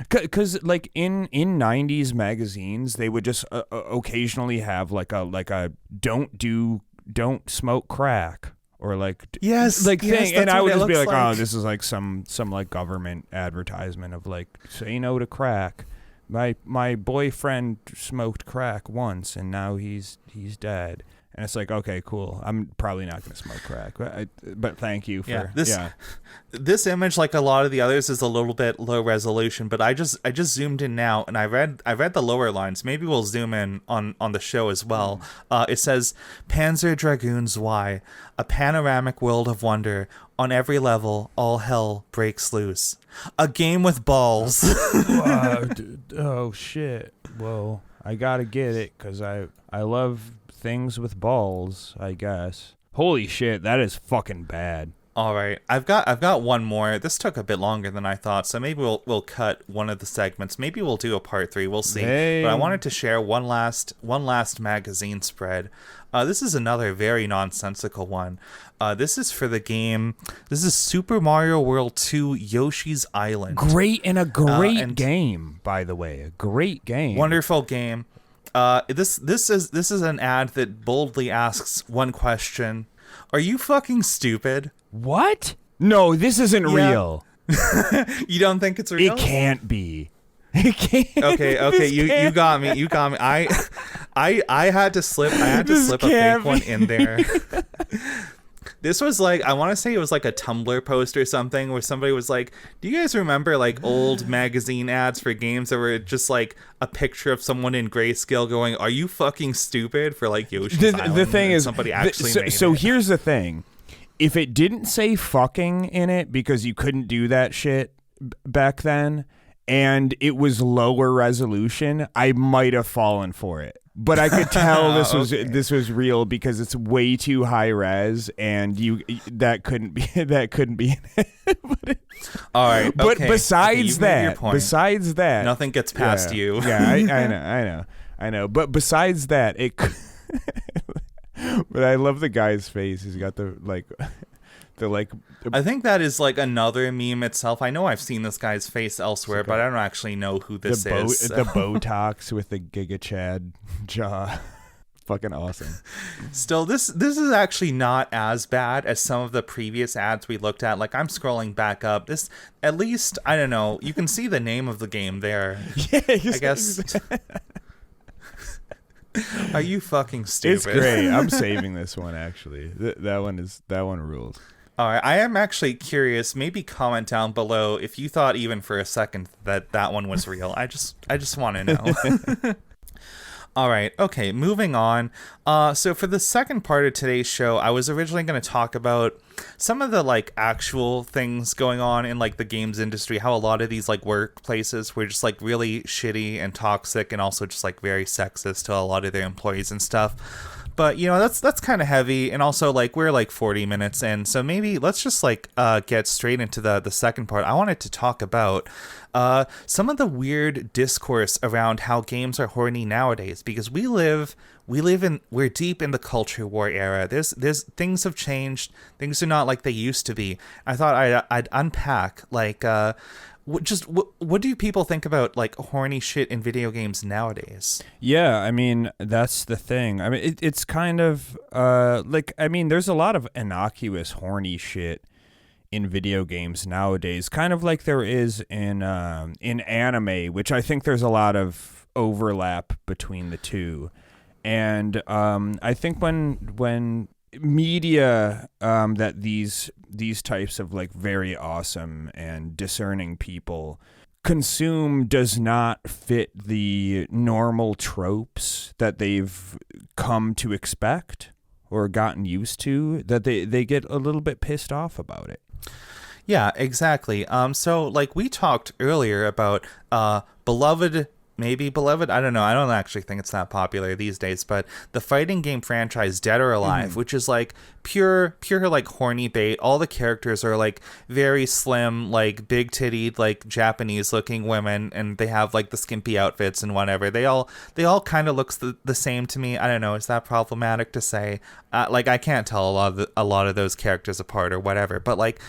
Because like in 90s magazines, they would just occasionally have like a don't smoke crack. Or like thing, and I would just be like, oh, this is like some like government advertisement of like say no to crack. My boyfriend smoked crack once, and now he's dead. And it's like, okay, cool. I'm probably not going to smoke crack, but thank you for
This image, like a lot of the others, is a little bit low resolution. But I just zoomed in now, and I read the lower lines. Maybe we'll zoom in on the show as well. It says, "Panzer Dragoons Y, a panoramic world of wonder. On every level, all hell breaks loose. A game with balls."
Oh shit! Whoa, I gotta get it because I love things with balls, I guess. Holy shit, that is fucking bad.
All right, I've got one more. This took a bit longer than I thought, so maybe we'll cut one of the segments. Maybe we'll do a part 3. We'll see.
Hey.
But I wanted to share one last magazine spread. This is another very nonsensical one. This is for the game. This is Super Mario World 2 Yoshi's Island.
Great game, by the way. A great game.
Wonderful game. This is an ad that boldly asks one question: are you fucking stupid?
What? No, this isn't real.
You don't think it's real?
It can't be. It can't.
Okay. You got me. I had to slip. I had to slip a fake one in there. This was like, I want to say it was like a Tumblr post or something where somebody was like, do you guys remember like old magazine ads for games that were just like a picture of someone in grayscale going, are you fucking stupid, for like Yoshi's Island?
The thing is,
somebody actually
so here's the thing. If it didn't say fucking in it because you couldn't do that shit back then and it was lower resolution, I might have fallen for it. But I could tell this was real because it's way too high res, and that couldn't be
All right.
But besides that,
nothing gets past you.
Yeah, I know. But besides that, but I love the guy's face. He's got the
I think that is like another meme itself. I know I've seen this guy's face elsewhere, but I don't actually know who this is.
The Botox with the Giga Chad jaw. Fucking awesome.
Still, this is actually not as bad as some of the previous ads we looked at. Like, I'm scrolling back up. This, at least, I don't know, you can see the name of the game there.
Yeah,
I guess. Are you fucking stupid?
It's great. I'm saving this one, actually. That one rules.
All right, I am actually curious. Maybe comment down below if you thought even for a second that one was real. I just want to know. All right, okay, moving on. So for the second part of today's show, I was originally going to talk about some of the like actual things going on in like the games industry, how a lot of these like workplaces were just like really shitty and toxic and also just like very sexist to a lot of their employees and stuff. But, you know, that's kind of heavy, and also, like, we're, like, 40 minutes in, so maybe let's just, like, get straight into the second part. I wanted to talk about some of the weird discourse around how games are horny nowadays, because we're deep in the culture war era. There's things have changed. Things are not like they used to be. I thought I'd unpack, like, what do people think about like horny shit in video games nowadays?
Yeah, I mean, that's the thing. I mean, it's kind of there's a lot of innocuous horny shit in video games nowadays, kind of like there is in anime, which I think there's a lot of overlap between the two. And I think when media that these types of like very awesome and discerning people consume does not fit the normal tropes that they've come to expect or gotten used to, that they get a little bit pissed off about it.
Yeah, exactly. So like we talked earlier about beloved, I don't know. I don't actually think it's that popular these days, but the fighting game franchise Dead or Alive, which is like pure like horny bait. All the characters are like very slim, like big tittied, like Japanese looking women, and they have like the skimpy outfits and whatever. They all kind of looks the same to me. I don't know. Is that problematic to say? Like I can't tell a lot of those characters apart or whatever, but like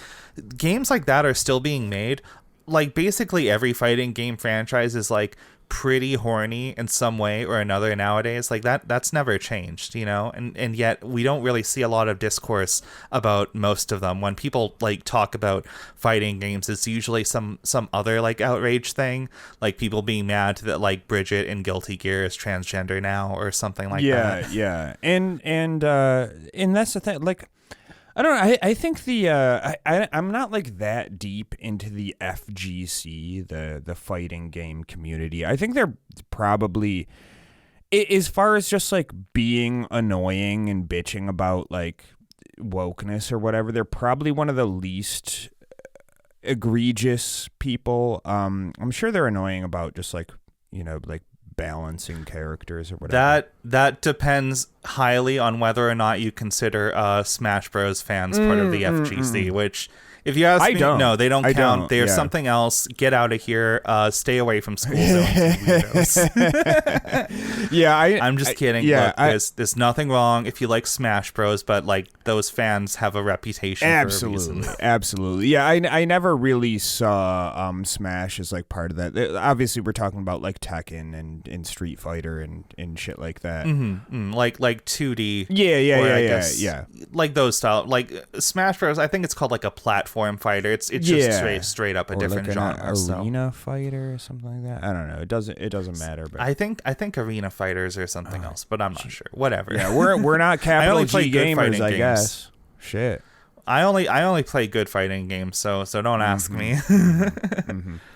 games like that are still being made. Like basically every fighting game franchise is like pretty horny in some way or another nowadays. Like that's never changed, you know, and yet we don't really see a lot of discourse about most of them. When people like talk about fighting games, it's usually some other like outrage thing, like people being mad that like Bridget in Guilty Gear is transgender now or something like that.
Yeah, and that's the thing. Like, I don't know. I think I'm not like that deep into the FGC, the fighting game community. I think they're probably, as far as just like being annoying and bitching about like wokeness or whatever, they're probably one of the least egregious people. I'm sure they're annoying about just like, you know, like balancing characters or whatever.
That depends highly on whether or not you consider Smash Bros fans part of the FGC, which if you ask me, no, they don't count. There's something else. Get out of here. Stay away from school zones.
Yeah,
I'm just kidding.
Yeah,
look, there's nothing wrong if you like Smash Bros, but like those fans have a reputation.
Absolutely,
for a reason.
Absolutely. Yeah, I never really saw Smash as like part of that. Obviously, we're talking about like Tekken and Street Fighter and shit like that.
Like 2D.
Yeah.
Like those style. Like Smash Bros. I think it's called like a platform fighter. It's just straight up a different
like
genre.
Arena fighter or something like that. I don't know. It doesn't matter. But
I think arena fighters or something else, but I'm not sure. Whatever.
Yeah, we're not capital G gamers, I guess. shit.
I only play good fighting games, so don't ask me.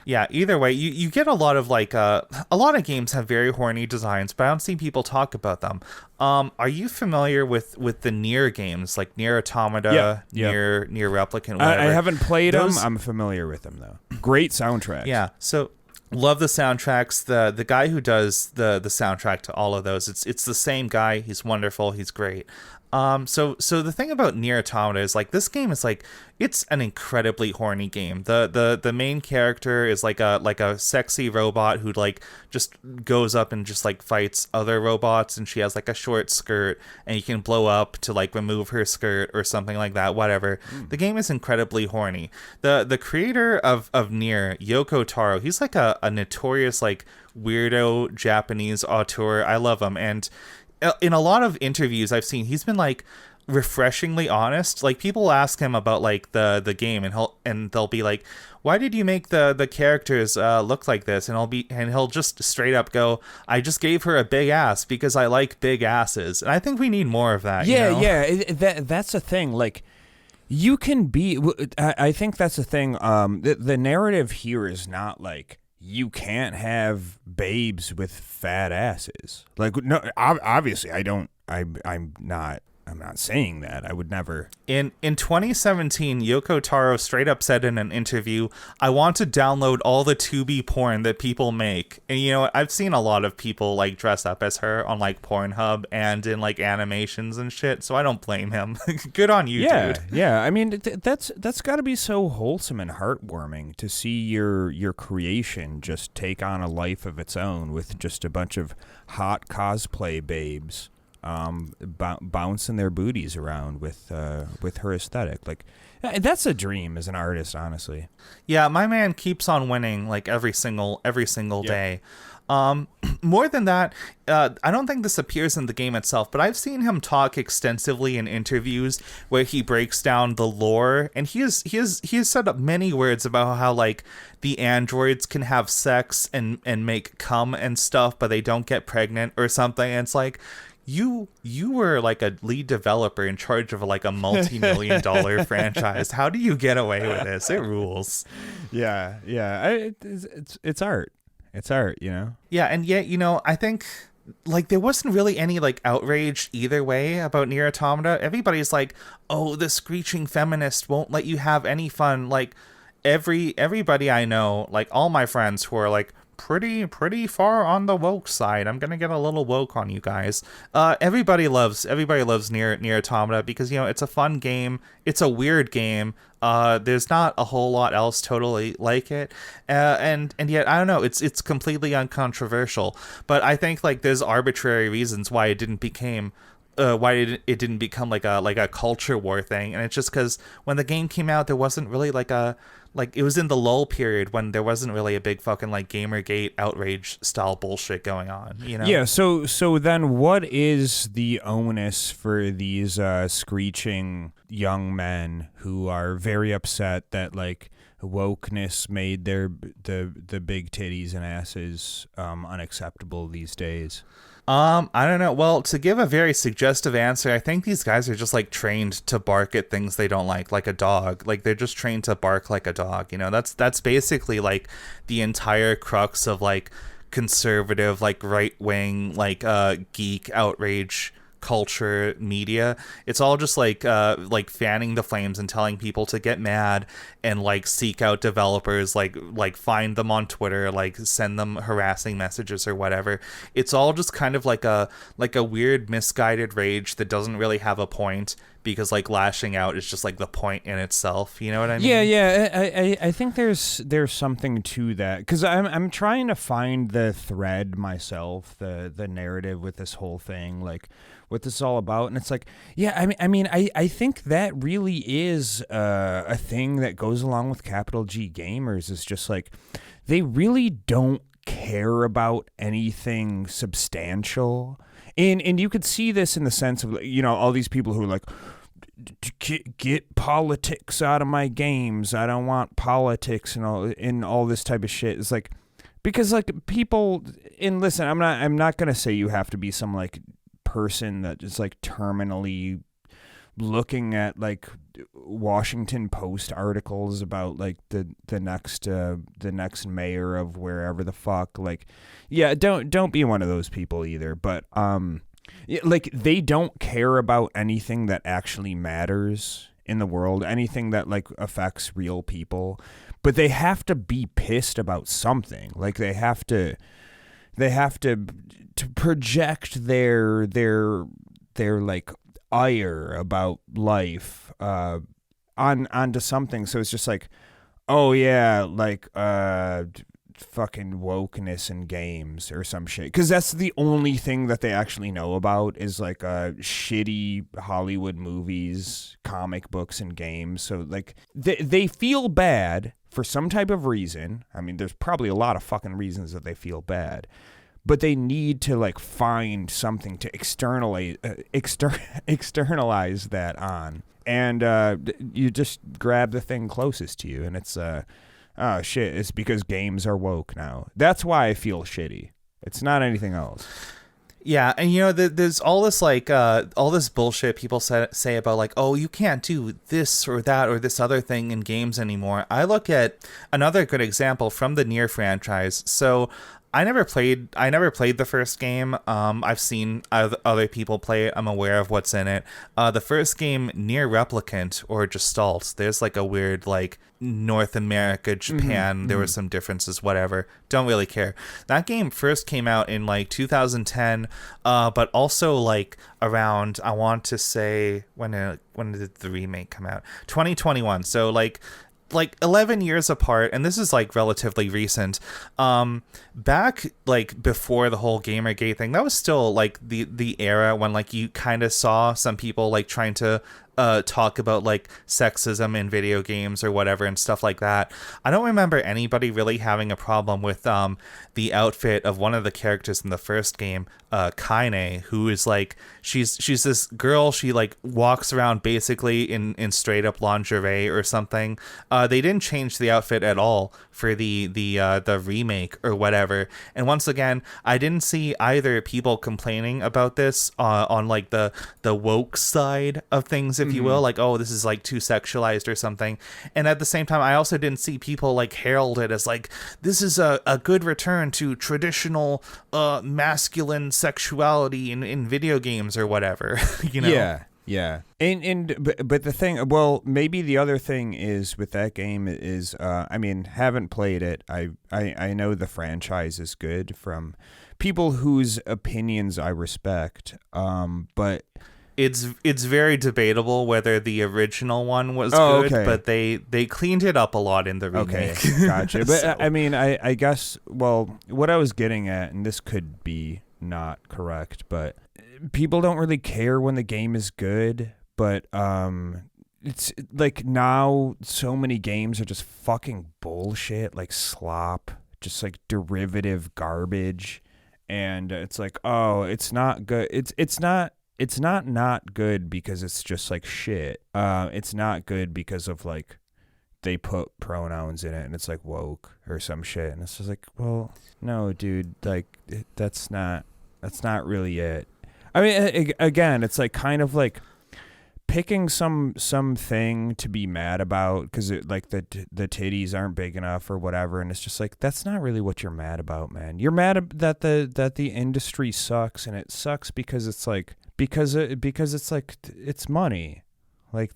Yeah, either way, you get a lot of a lot of games have very horny designs, but I don't see people talk about them. Are you familiar with the Nier games, like Nier Automata, Nier Replicant, whatever?
I haven't played them. I'm familiar with them though. Great soundtracks.
Yeah, so love the soundtracks. The guy who does the soundtrack to all of those, it's the same guy. He's wonderful. He's great. So the thing about Nier Automata is this game is it's an incredibly horny game. The main character is like a sexy robot who just goes up and just fights other robots, and she has a short skirt, and you can blow up to remove her skirt or something like that, whatever. The game is incredibly horny. The creator of Nier, Yoko Taro, he's a notorious weirdo Japanese auteur. I love him, and in a lot of interviews I've seen, he's been refreshingly honest. People ask him about the game, and they'll be like, "Why did you make the characters look like this?" And he'll just straight up go, "I just gave her a big ass because I like big asses." And I think we need more of that.
Yeah,
you know?
yeah. That's the thing. You can be. I think that's the thing. The narrative here is not you can't have babes with fat asses. No, obviously I don't. I'm not saying that. I would never.
In 2017, Yoko Taro straight up said in an interview, "I want to download all the Tubi porn that people make." And you know what? I've seen a lot of people dress up as her on Pornhub and in animations and shit. So I don't blame him. Good on you, dude.
Yeah. I mean, that's got to be so wholesome and heartwarming to see your creation just take on a life of its own with just a bunch of hot cosplay babes. Bouncing their booties around with her aesthetic. That's a dream as an artist, honestly.
Yeah, my man keeps on winning every single day. More than that, I don't think this appears in the game itself, but I've seen him talk extensively in interviews where he breaks down the lore, and he has said up many words about how the androids can have sex and make cum and stuff, but they don't get pregnant or something. And it's you were a lead developer in charge of a multi-million-dollar franchise. How do you get away with this? It rules.
Yeah. It's art. It's art, you know?
Yeah, and yet, I think there wasn't really any outrage either way about Nier Automata. Everybody's oh, the screeching feminist won't let you have any fun. Everybody I know, all my friends who are pretty far on the woke side. I'm gonna get a little woke on you guys. Everybody loves Nier Automata because it's a fun game. It's a weird game. There's not a whole lot else totally like it, and yet I don't know. It's completely uncontroversial. But I think there's arbitrary reasons why it didn't become it didn't become a culture war thing, and it's just because when the game came out, there wasn't really it was in the lull period when there wasn't really a big fucking Gamergate outrage style bullshit going on, you know?
Yeah, so then what is the onus for these screeching young men who are very upset that wokeness made the big titties and asses unacceptable these days?
I don't know. Well, to give a very suggestive answer, I think these guys are just trained to bark at things they don't like a dog. They're just trained to bark like a dog. That's basically the entire crux of conservative, right wing, geek outrage culture media. It's all just fanning the flames and telling people to get mad and seek out developers, find them on Twitter, send them harassing messages or whatever. It's all just kind of a weird misguided rage that doesn't really have a point, because lashing out is just the point in itself. You know what I mean?
Yeah. I think there's something to that, because I'm trying to find the thread myself, the narrative with this whole thing, what this is all about, and it's I think that really is a thing that goes along with capital G gamers. Is just they really don't care about anything substantial. And you could see this in the sense of, all these people who are get politics out of my games. I don't want politics and all this type of shit. It's because people, and listen, I'm not going to say you have to be some person that is terminally looking at like Washington Post articles about like the next mayor of wherever the fuck. Like, yeah, don't be one of those people either. But like they don't care about anything that actually matters in the world, anything that like affects real people. But they have to be pissed about something. Like they have to project their like ire about life onto something. So it's just like, oh yeah, like fucking wokeness in games or some shit, because that's the only thing that they actually know about is like shitty Hollywood movies, comic books, and games. So like they feel bad for some type of reason. I mean, there's probably a lot of fucking reasons that they feel bad, but they need to like find something to externalize that on. And you just grab the thing closest to you, and it's oh shit, it's because games are woke now. That's why I feel shitty. It's not anything else.
Yeah, and you know, there's all this like all this bullshit people say about like, oh, you can't do this or that or this other thing in games anymore. I look at another good example from the Nier franchise. So I never played the first game. I've seen other people play it. I'm aware of what's in it. The first game, Nier Replicant or Gestalt, there's like a weird like North America, Japan, there were some differences, whatever. Don't really care. That game first came out in like 2010, but also like around, I want to say, when did the remake come out? 2021. So like 11 years apart, and this is like relatively recent. Back like before the whole Gamergate thing, that was still like the era when like you kind of saw some people like trying to talk about like sexism in video games or whatever and stuff like that. I don't remember anybody really having a problem with the outfit of one of the characters in the first game, Kaine, who is like she's this girl. She like walks around basically in straight up lingerie or something. They didn't change the outfit at all for the remake or whatever. And once again, I didn't see either people complaining about this on like the woke side of things, if you will, like, oh, this is like too sexualized or something. And at the same time, I also didn't see people like herald it as like, this is a good return to traditional masculine sexuality in video games or whatever. You know?
Yeah. But the thing, well, maybe the other thing is with that game is, I mean, haven't played it. I know the franchise is good from people whose opinions I respect. But
it's very debatable whether the original one was good,
okay.
But they cleaned it up a lot in the remake.
Okay, gotcha. But
So.
I mean, I guess, well, what I was getting at, and this could be not correct, but people don't really care when the game is good, but it's like now so many games are just fucking bullshit, like slop, just like derivative garbage, and it's like, oh, it's not good. It's not good because it's just like shit. It's not good because of like they put pronouns in it and it's like woke or some shit, and it's just like, well, no, dude, like that's not really it. I mean, again, it's like kind of like picking something to be mad about because like the titties aren't big enough or whatever, and it's just like, that's not really what you're mad about, man. You're mad that the industry sucks, and it sucks because it's like because it's like it's money. Like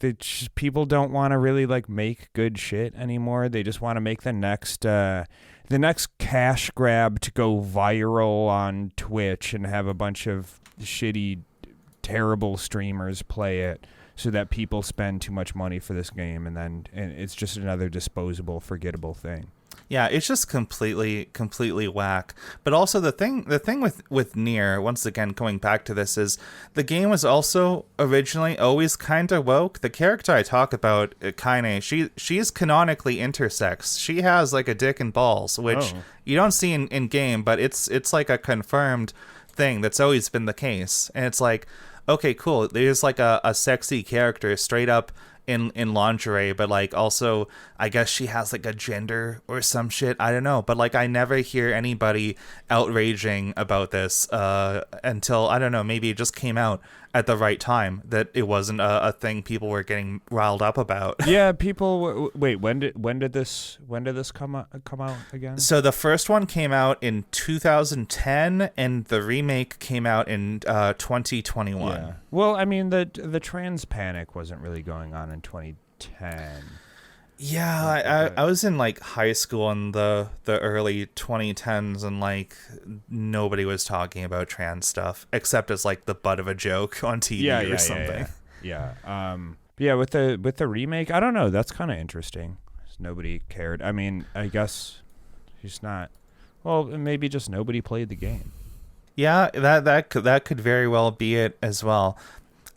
people don't want to really like make good shit anymore. They just want to make the next cash grab to go viral on Twitch and have a bunch of shitty, terrible streamers play it so that people spend too much money for this game, and it's just another disposable, forgettable thing.
Yeah, it's just completely whack. But also the thing with Nier, once again going back to this, is the game was also originally always kind of woke. The character I talk about, Kaine, she's canonically intersex. She has like a dick and balls, which you don't see in game, but it's like a confirmed thing that's always been the case. And it's like, okay, cool, there's like a sexy character straight up in lingerie, but like also I guess she has like a gender or some shit, I don't know, but like I never hear anybody outraging about this until, I don't know, maybe it just came out at the right time, that it wasn't a thing people were getting riled up about.
Yeah, people. Wait, when did this come out again?
So the first one came out in 2010, and the remake came out in 2021.
Yeah. Well, I mean, the trans panic wasn't really going on in 2010.
Yeah, I was in like high school in the early 2010s, and like nobody was talking about trans stuff except as like the butt of a joke on TV or something.
Yeah. With the remake, I don't know. That's kind of interesting. Nobody cared. I mean, I guess he's not. Well, maybe just nobody played the game.
Yeah, that could very well be it as well.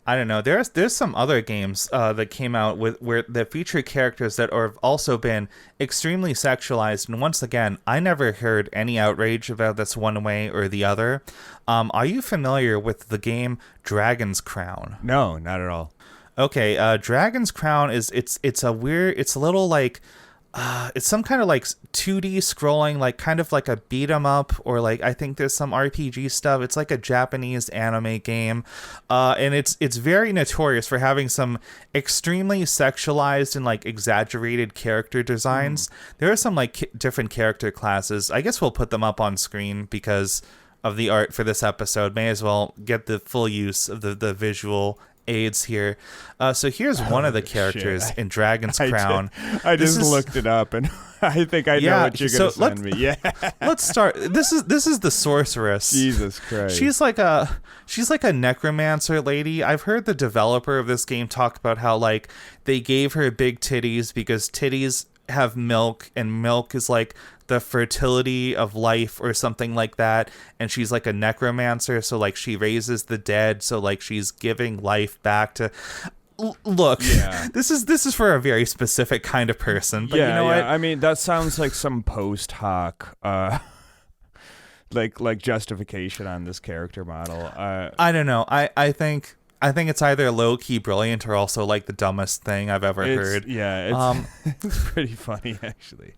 I don't know. There's some other games that came out where that feature characters that have also been extremely sexualized. And once again, I never heard any outrage about this one way or the other. Are you familiar with the game Dragon's Crown?
No, not at all.
Okay, Dragon's Crown it's a little like it's some kind of like 2D scrolling, like kind of like a beat 'em up, or like I think there's some RPG stuff. It's like a Japanese anime game, and it's very notorious for having some extremely sexualized and like exaggerated character designs. There are some like different character classes. I guess we'll put them up on screen because of the art for this episode. May as well get the full use of the visual aids here. So here's one of the characters in Dragon's Crown.
I just looked it up, and I think I know what you're gonna send me. Yeah,
let's start. This is the sorceress.
Jesus Christ.
She's like a necromancer lady. I've heard the developer of this game talk about how like they gave her big titties because titties have milk, and milk is like the fertility of life or something like that, and she's like a necromancer, so like she raises the dead, so like she's giving life back to look. Yeah. this is for a very specific kind of person, but you know what,
I mean, that sounds like some post hoc like justification on this character model.
I don't know. I think it's either low-key brilliant or also like the dumbest thing I've ever heard.
Yeah, it's pretty funny actually.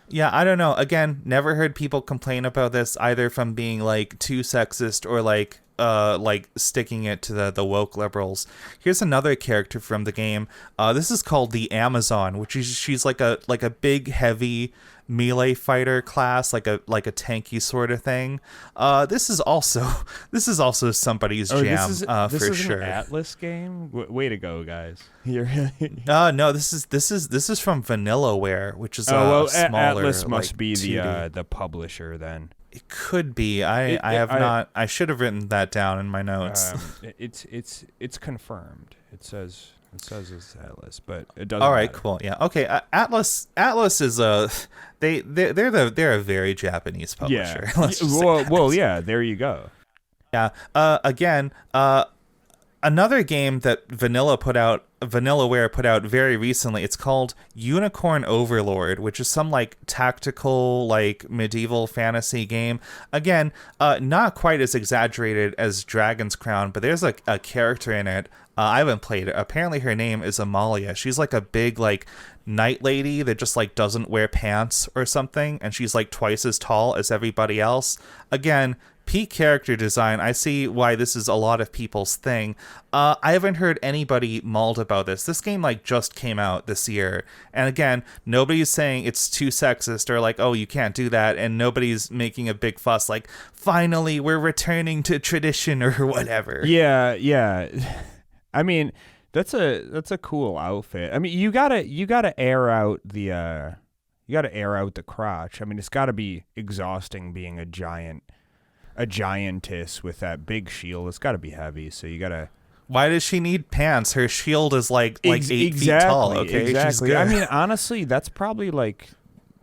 Yeah, I don't know. Again, never heard people complain about this either from being like too sexist or like sticking it to the woke liberals. Here's another character from the game. This is called the Amazon, which is she's like a big heavy melee fighter class, like a tanky sort of thing. This is also somebody's jam.
This
for
is
sure.
An Atlas game. Way to go, guys! You're really...
No, this is from Vanillaware, which is smaller.
Atlas must
like,
be
2D.
the publisher then.
It could be. I have not. I should have written that down in my notes.
It's confirmed. It says it's Atlas, but it doesn't.
All right,
matter.
cool. Yeah. Okay. Atlas is they're a very Japanese publisher.
Yeah. Well, yeah. There you go.
Yeah. Again, another game that Vanillaware put out very recently. It's called Unicorn Overlord, which is some like tactical like medieval fantasy game. Again, not quite as exaggerated as Dragon's Crown, but there's like a character in it. I haven't played it. Apparently her name is Amalia. She's like a big like night lady that just like doesn't wear pants or something, and she's like twice as tall as everybody else. Again, peak character design. I see why this is a lot of people's thing. I haven't heard anybody mauled about this. This game like just came out this year, and again, nobody's saying it's too sexist or like, oh, you can't do that, and nobody's making a big fuss like, finally we're returning to tradition or whatever.
Yeah. I mean, that's a cool outfit. I mean, you gotta air out the crotch. I mean, it's gotta be exhausting being a giantess with that big shield. It's gotta be heavy. So you gotta.
Why does she need pants? Her shield is like 8 feet tall. Okay,
exactly. I mean, honestly, that's probably like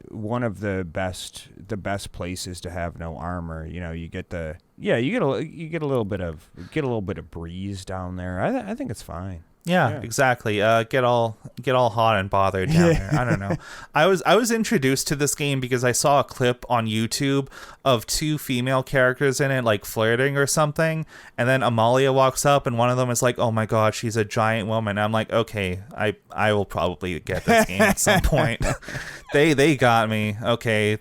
one of the best places to have no armor. You know, you get a little bit of breeze down there. I think it's fine.
Yeah, exactly. Get all hot and bothered down there. I don't know. I was introduced to this game because I saw a clip on YouTube of two female characters in it, like flirting or something, and then Amalia walks up, and one of them is like, "Oh my god, she's a giant woman." And I'm like, okay, I will probably get this game at some point. They got me. Okay,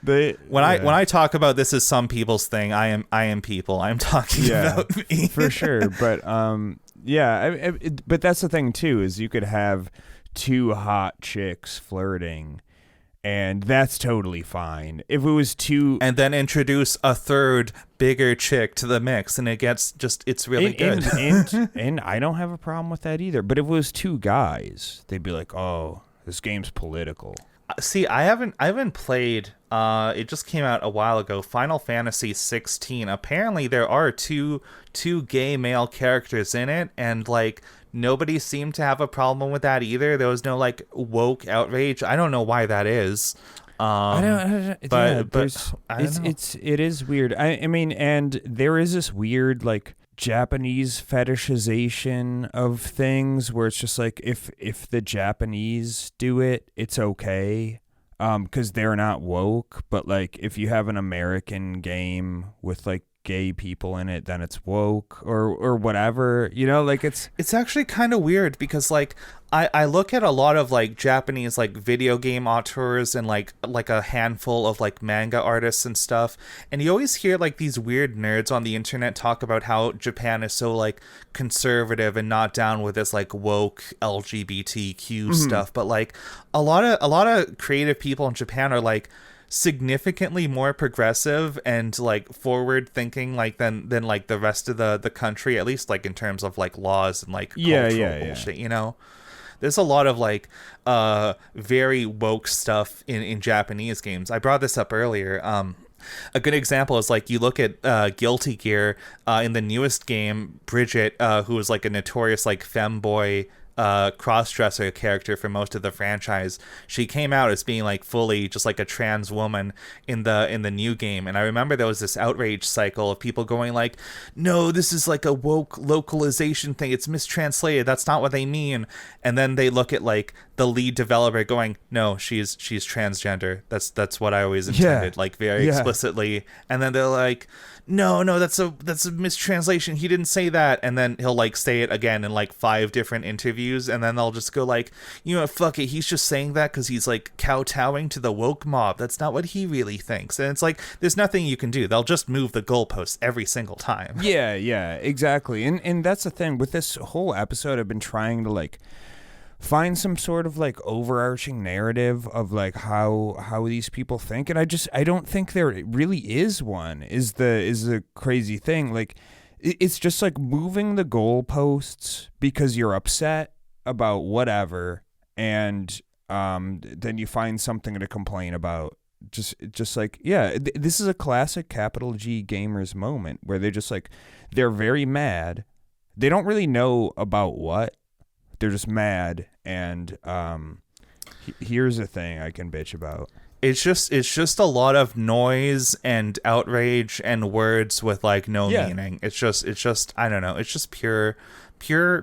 When I talk about this as some people's thing, I am people. I'm talking about me
for sure. But but that's the thing too, is you could have two hot chicks flirting, and that's totally fine. If it was two,
and then introduce a third bigger chick to the mix, and it's really good.
And I don't have a problem with that either. But if it was two guys, they'd be like, "Oh, this game's political."
See, I haven't played. It just came out a while ago. Final Fantasy 16. Apparently, there are two gay male characters in it, and like nobody seemed to have a problem with that either. There was no like woke outrage. I don't know why that is.
It is weird. I mean, and there is this weird like Japanese fetishization of things where it's just like if the Japanese do it, it's okay, because they're not woke. But like if you have an American game with like gay people in it, then it's woke or whatever, like
it's actually kind of weird because like I look at a lot of like Japanese like video game auteurs and like a handful of like manga artists and stuff, and you always hear like these weird nerds on the internet talk about how Japan is so like conservative and not down with this like woke LGBTQ stuff, but like a lot of creative people in Japan are like significantly more progressive and like forward thinking like than like the rest of the country, at least like in terms of like laws and like cultural bullshit. There's a lot of like very woke stuff in Japanese games. I brought this up earlier. A good example is like you look at Guilty Gear in the newest game. Bridget, who was like a notorious like femboy cross-dresser character for most of the franchise, she came out as being like fully just like a trans woman in the new game. And I remember there was this outrage cycle of people going like, no, this is like a woke localization thing, it's mistranslated, that's not what they mean. And then they look at like the lead developer going, no, she's transgender, that's what I always intended, like very explicitly. And then they're like, no, that's a mistranslation, he didn't say that. And then he'll like say it again in like 5 different interviews, and then they'll just go like, fuck it, he's just saying that because he's like kowtowing to the woke mob, that's not what he really thinks. And it's like there's nothing you can do, they'll just move the goalposts every single time.
Yeah, exactly. And that's the thing with this whole episode. I've been trying to like find some sort of like overarching narrative of like how these people think, and I don't think there really is one, is the crazy thing. Like it's just like moving the goalposts because you're upset about whatever, and then you find something to complain about. Just like, this is a classic capital G gamers moment where they're very mad. They don't really know about what. They're just mad, and here's the thing I can bitch about.
It's just a lot of noise and outrage and words with like no meaning. It's just I don't know. It's just pure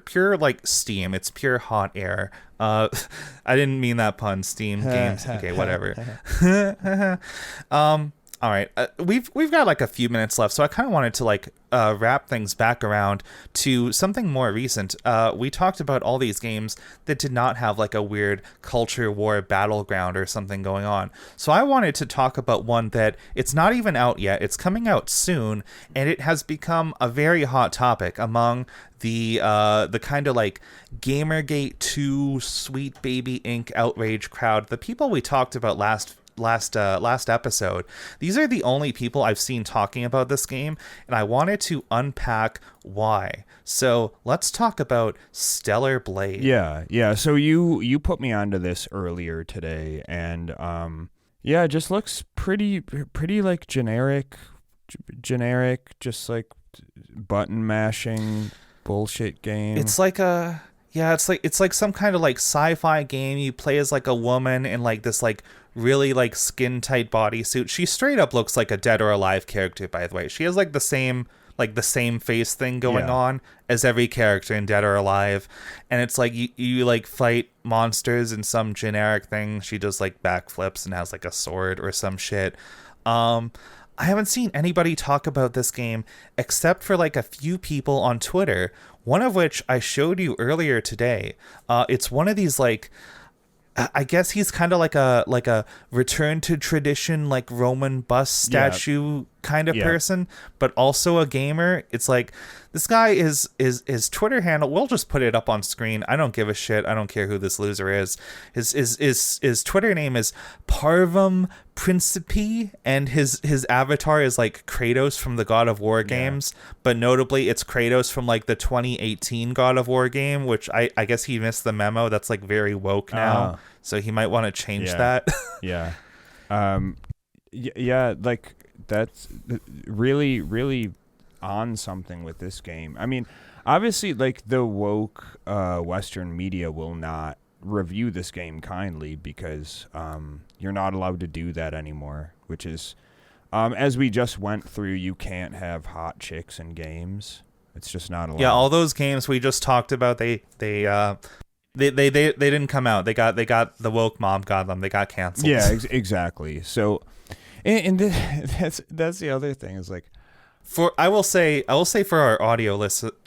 like steam. It's pure hot air. I didn't mean that pun. Steam games. Okay, whatever. All right, we've got like a few minutes left, so I kind of wanted to like wrap things back around to something more recent. We talked about all these games that did not have like a weird culture war battleground or something going on. So I wanted to talk about one that it's not even out yet. It's coming out soon, and it has become a very hot topic among the kind of like Gamergate 2 Sweet Baby Inc. outrage crowd, the people we talked about last episode. These are the only people I've seen talking about this game, and I wanted to unpack why. So let's talk about Stellar Blade.
Yeah. So you put me onto this earlier today, and it just looks pretty like generic, just like button mashing bullshit game.
It's like it's like some kind of like sci-fi game. You play as like a woman in like this like really like skin tight bodysuit. She straight up looks like a Dead or Alive character, by the way. She has like the same face thing going on as every character in Dead or Alive. And it's like you like fight monsters in some generic thing. She does like backflips and has like a sword or some shit. I haven't seen anybody talk about this game except for like a few people on Twitter, one of which I showed you earlier today. It's one of these like, I guess he's kind of like a return to tradition, like Roman bust statue kind of person, but also a gamer. It's like this guy is his Twitter handle. We'll just put it up on screen. I don't give a shit. I don't care who this loser is. His Twitter name is Parvum Principe, and his avatar is like Kratos from the God of War games, but notably it's Kratos from like the 2018 God of War game, which I guess he missed the memo. That's like very woke now, so he might want to change that.
Like that's really, really on something with this game. I mean, obviously, like the woke Western media will not review this game kindly because you're not allowed to do that anymore, which is, as we just went through, you can't have hot chicks in games. It's just not allowed.
Yeah, all those games we just talked about, they didn't come out. They got the woke mob got them. They got canceled.
Yeah, exactly. So, and that's the other thing is like,
I will say for our audio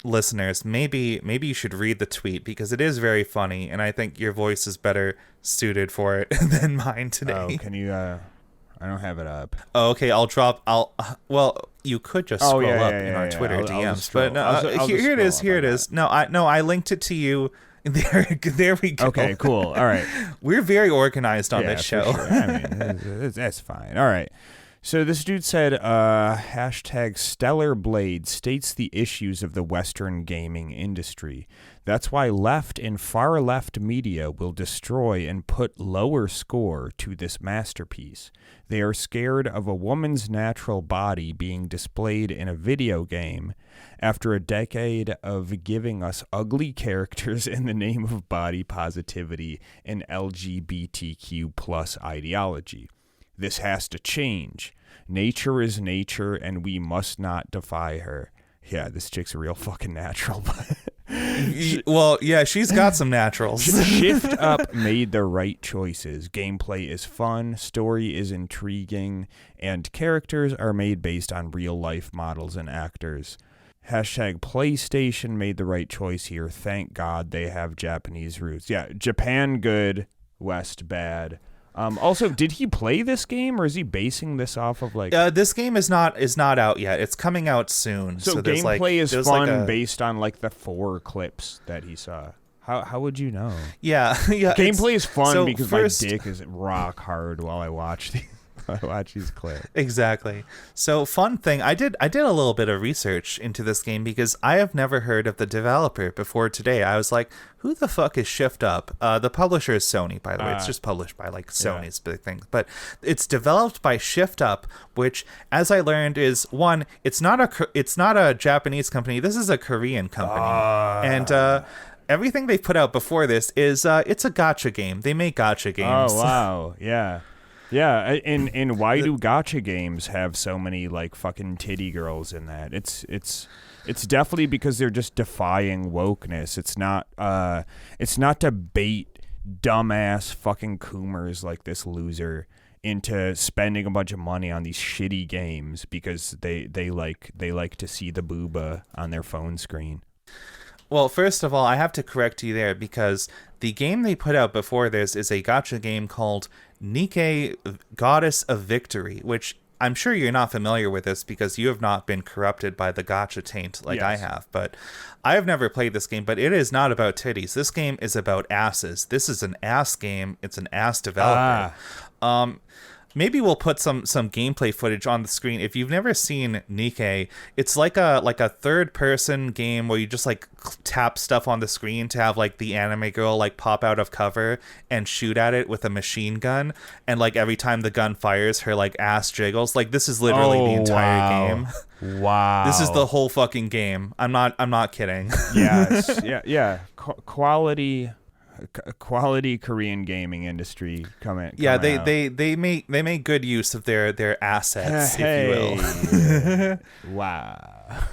listeners, maybe you should read the tweet because it is very funny, and I think your voice is better suited for it than mine today.
Oh, can you? I don't have it up.
Oh, okay. Well, you could just scroll up in our Twitter DMs, but no, here it is. Here it is. No, I linked it to you. There we go.
Okay, cool. All right.
We're very organized on this show.
Sure. I mean, that's fine. All right. So this dude said, hashtag Stellar Blade states the issues of the Western gaming industry. That's why left and far left media will destroy and put lower score to this masterpiece. They are scared of a woman's natural body being displayed in a video game after a decade of giving us ugly characters in the name of body positivity and LGBTQ plus ideology. This has to change. Nature is nature, and we must not defy her. Yeah, this chick's a real fucking natural.
Well, yeah, she's got some naturals.
Shift Up made the right choices. Gameplay is fun, story is intriguing, and characters are made based on real-life models and actors. Hashtag PlayStation made the right choice here. Thank God they have Japanese roots. Yeah, Japan good, West bad. Also, did he play this game, or is he basing this off of like?
This game is not out yet. It's coming out soon.
So gameplay is fun based on like the 4 clips that he saw. How would you know?
Yeah.
Gameplay is fun because my dick is rock hard while I watch these clips.
Exactly. So fun thing, I did a little bit of research into this game because I have never heard of the developer before today. I was like, who the fuck is Shift Up? The publisher is Sony, by the way. It's just published by like Sony's big thing. But it's developed by Shift Up, which, as I learned, is one, it's not a Japanese company. This is a Korean company. And everything they've put out before this is it's a gacha game. They make gacha games.
Oh wow. Yeah. Yeah, and why do gacha games have so many like fucking titty girls in that? It's definitely because they're just defying wokeness. It's not to bait dumbass fucking coomers like this loser into spending a bunch of money on these shitty games because they like to see the booba on their phone screen.
Well, first of all, I have to correct you there because the game they put out before this is a gacha game called Nike Goddess of Victory, which I'm sure you're not familiar with this because you have not been corrupted by the gacha taint like I have. But I have never played this game, but it is not about titties. This game is about asses. This is an ass game. It's an ass developer. Maybe we'll put some gameplay footage on the screen. If you've never seen Nike, it's like a third person game where you just like tap stuff on the screen to have like the anime girl like pop out of cover and shoot at it with a machine gun, and like every time the gun fires, her like ass jiggles. Like this is literally the entire game.
Wow.
This is the whole fucking game. I'm not kidding.
Yes. Yeah. Quality Korean gaming industry coming
yeah,
out.
they make good use of their assets, if you will.
Wow.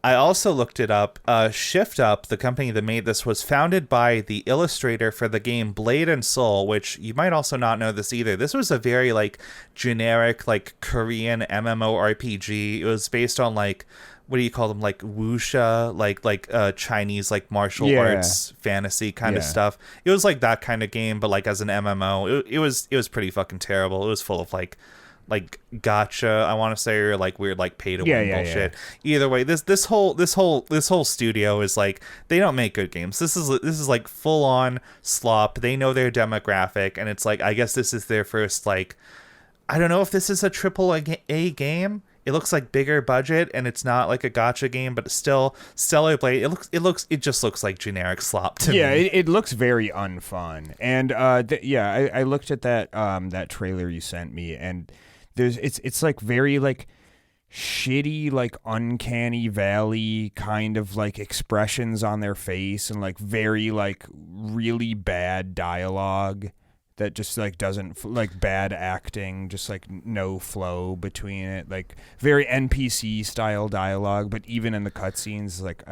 I also looked it up. Shift Up, the company that made this, was founded by the illustrator for the game Blade and Soul, which you might also not know this either. This was a very like generic like Korean MMORPG. It was based on like what do you call them, like wuxia, like Chinese like martial arts fantasy kind of stuff. It was like that kind of game, but like as an MMO, it was pretty fucking terrible. It was full of like gotcha, I want to say, or like weird like pay to win bullshit. Either way, this whole studio is like, they don't make good games. This is like full on slop. They know their demographic, and it's like, I guess this is their first, like, I don't know if this is a AAA game. It looks like bigger budget, and it's not like a gotcha game, but it's still Stellar Blade. It just looks like generic slop to me.
Yeah, it looks very unfun. And I looked at that trailer you sent me, and it's like very like shitty, like uncanny valley kind of like expressions on their face, and like very like really bad dialogue that just like doesn't, like bad acting, just like no flow between it, like very NPC style dialogue. But even in the cutscenes, like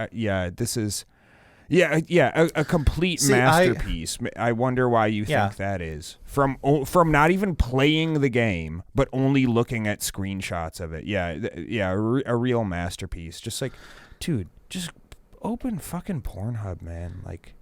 this is a complete masterpiece. I wonder why you think that is, from not even playing the game but only looking at screenshots of it. A real masterpiece. Just like, dude, just open fucking Pornhub, man. Like,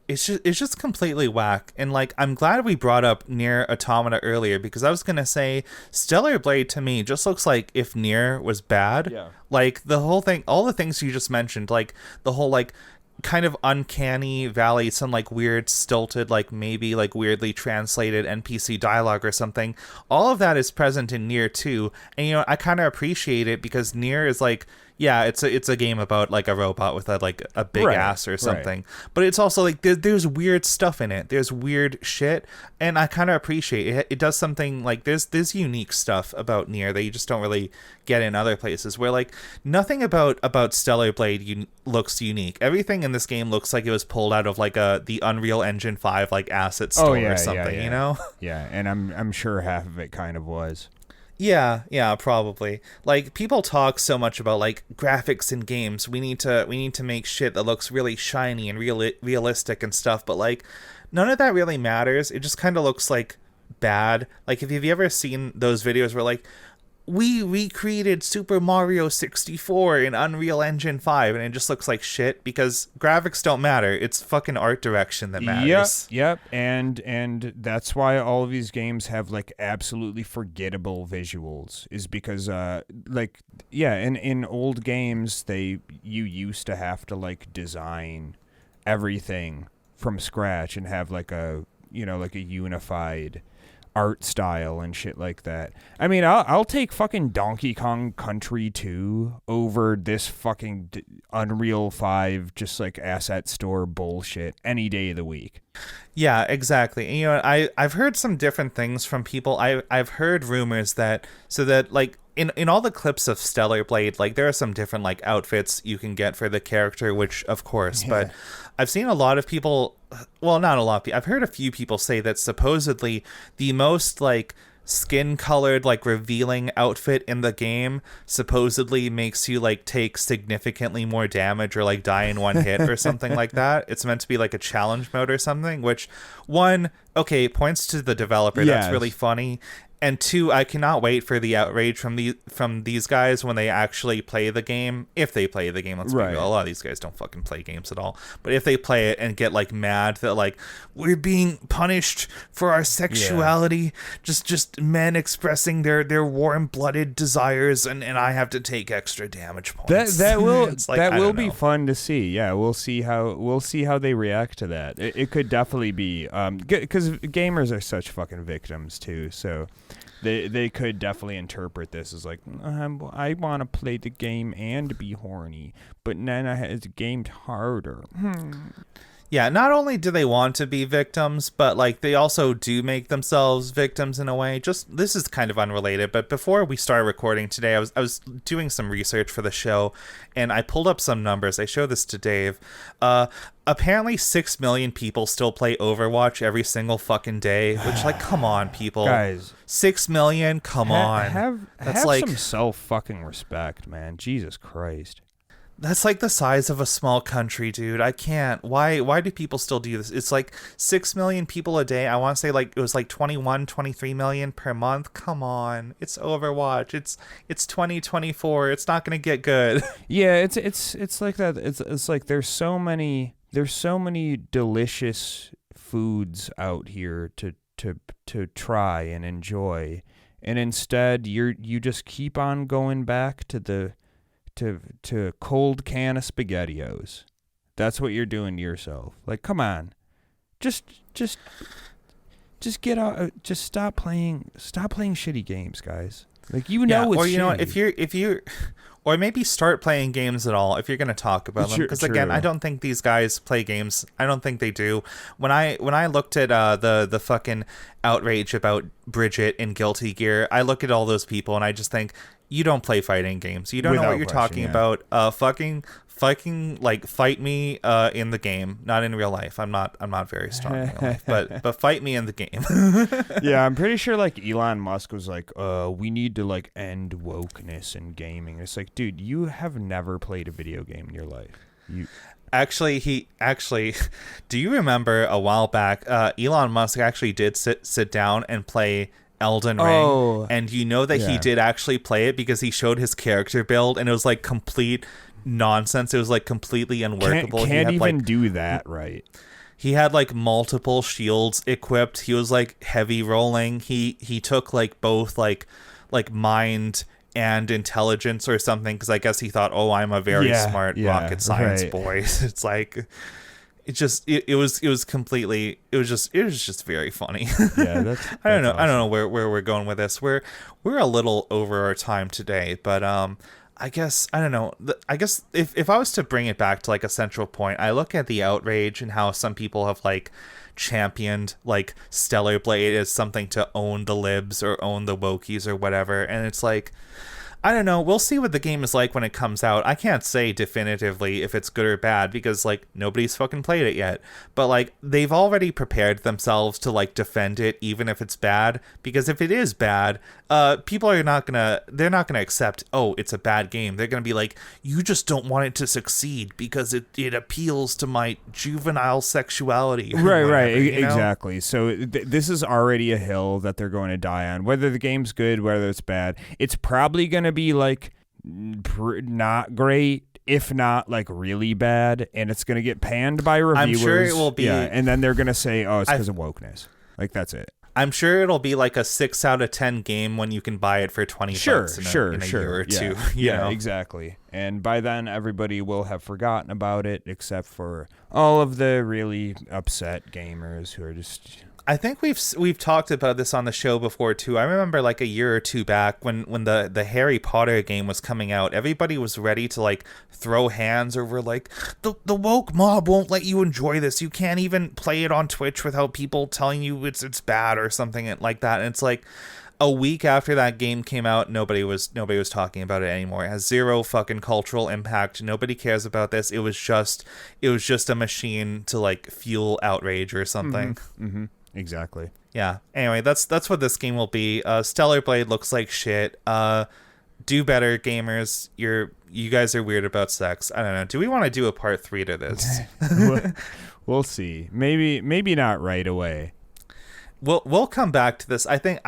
it's just completely whack. And like, I'm glad we brought up Nier Automata earlier, because I was gonna say Stellar Blade to me just looks like if Nier was bad. Yeah. Like the whole thing, all the things you just mentioned, like the whole like kind of uncanny valley, some like weird stilted, like maybe like weirdly translated NPC dialogue or something. All of that is present in Nier 2, and you know, I kind of appreciate it, because Nier is like, yeah, it's a game about like a robot with a big ass or something. But it's also like there's weird stuff in it. There's weird shit, and I kind of appreciate it. It does something like there's unique stuff about Nier that you just don't really get in other places. Where like nothing about Stellar Blade looks unique. Everything in this game looks like it was pulled out of like the Unreal Engine 5 like asset store or something. You know?
Yeah, and I'm sure half of it kind of was.
Yeah, probably. Like, people talk so much about like graphics in games. We need to make shit that looks really shiny and realistic and stuff, but like none of that really matters. It just kind of looks like bad. Like, if you've ever seen those videos where like, we recreated Super Mario 64 in Unreal Engine 5, and it just looks like shit, because graphics don't matter. It's fucking art direction that matters.
Yep. And that's why all of these games have like absolutely forgettable visuals, is because in old games you used to have to like design everything from scratch and have like a unified art style and shit like that. I mean, I'll take fucking Donkey Kong Country 2 over this fucking Unreal 5 just like asset store bullshit any day of the week.
Yeah, exactly. And, you know, I've heard some different things from people. I've heard rumors that like in all the clips of Stellar Blade, like there are some different like outfits you can get for the character, which of course, but I've seen a lot of people, well, not a lot of people, I've heard a few people say that supposedly the most like skin colored like revealing outfit in the game supposedly makes you like take significantly more damage or like die in one hit or something like that. It's meant to be like a challenge mode or something, which points to the developer. That's really funny. And 2, I cannot wait for the outrage from these guys when they actually play the game. If they play the game, let's be real. A lot of these guys don't fucking play games at all. But if they play it and get like mad that like we're being punished for our sexuality, just men expressing their warm-blooded desires, and I have to take extra damage points.
That will be fun to see. Yeah, we'll see how they react to that. It could definitely be because gamers are such fucking victims too. So. They could definitely interpret this as like, I want to play the game and be horny, but then it's gamed harder.
Yeah, not only do they want to be victims, but like they also do make themselves victims in a way. Just, this is kind of unrelated, but before we started recording today, I was doing some research for the show, and I pulled up some numbers. I showed this to Dave. Apparently 6 million people still play Overwatch every single fucking day, which, like, come on, people.
Guys.
6 million? Come on.
Have some self-fucking respect, man. Jesus Christ.
That's like the size of a small country, dude. I can't. Why do people still do this? It's like 6 million people a day. I want to say like it was like 21, 23 million per month. Come on. It's Overwatch. It's 2024. It's not going to get good.
Yeah, it's like that. It's like there's so many delicious foods out here to try and enjoy. And instead you just keep on going back to the to a cold can of SpaghettiOs. That's what you're doing to yourself. Like, come on, just get out. Just stop playing shitty games, guys. Like, it's
or you
shitty.
know, if you or maybe start playing games at all if you're going to talk about them, because again, I don't think these guys play games. I don't think they do. When I looked at the fucking outrage about Bridget in Guilty Gear, I look at all those people and I just think, you don't play fighting games. You don't know what you're talking about. Fucking like fight me in the game, not in real life. I'm not very strong in real life, but fight me in the game.
Yeah, I'm pretty sure like Elon Musk was like, we need to like end wokeness in gaming. It's like, dude, you have never played a video game in your life.
Actually, do you remember a while back, Elon Musk actually did sit down and play Elden Ring, and you know that he did actually play it because he showed his character build, and it was like complete nonsense. It was like completely unworkable.
Can't even do that right.
He had like multiple shields equipped. He was like heavy rolling. He took like both like mind and intelligence or something, because I guess he thought, oh, I'm a very smart rocket science boy. It's like it was just very funny.
Yeah, that's
I don't know.
awesome.
I don't know where we're going with this. We're a little over our time today, but I guess I don't know. I guess if I was to bring it back to like a central point, I look at the outrage and how some people have like championed like Stellar Blade as something to own the libs or own the wokies or whatever, and it's like, I don't know. We'll see what the game is like when it comes out. I can't say definitively if it's good or bad because, like, nobody's fucking played it yet. But, like, they've already prepared themselves to, like, defend it even if it's bad. Because if it is bad, people are they're not gonna accept, oh, it's a bad game. They're gonna be like, you just don't want it to succeed because it appeals to my juvenile sexuality.
Right,
you know?
exactly. So this is already a hill that they're going to die on. Whether the game's good, whether it's bad, it's probably going to be like not great, if not like really bad, and it's going to get panned by reviewers.
I'm sure it will be.
Yeah, and then they're going to say, oh, it's because of wokeness. Like, that's it.
I'm sure it'll be like a 6 out of 10 game when you can buy it for 20 bucks in a year or two. You know?
Exactly. And by then, everybody will have forgotten about it, except for all of the really upset gamers who are just...
I think we've talked about this on the show before too. I remember like a year or two back when the Harry Potter game was coming out, everybody was ready to like throw hands over like the woke mob won't let you enjoy this. You can't even play it on Twitch without people telling you it's bad or something like that. And it's like a week after that game came out, nobody was talking about it anymore. It has zero fucking cultural impact. Nobody cares about this. It was just a machine to like fuel outrage or something.
Mm-hmm. Exactly.
Yeah. Anyway, that's what this game will be. Stellar Blade looks like shit. Do better, gamers. You guys are weird about sex. I don't know. Do we want to do a part 3 to this?
We'll see. Maybe not right away.
We'll come back to this. I think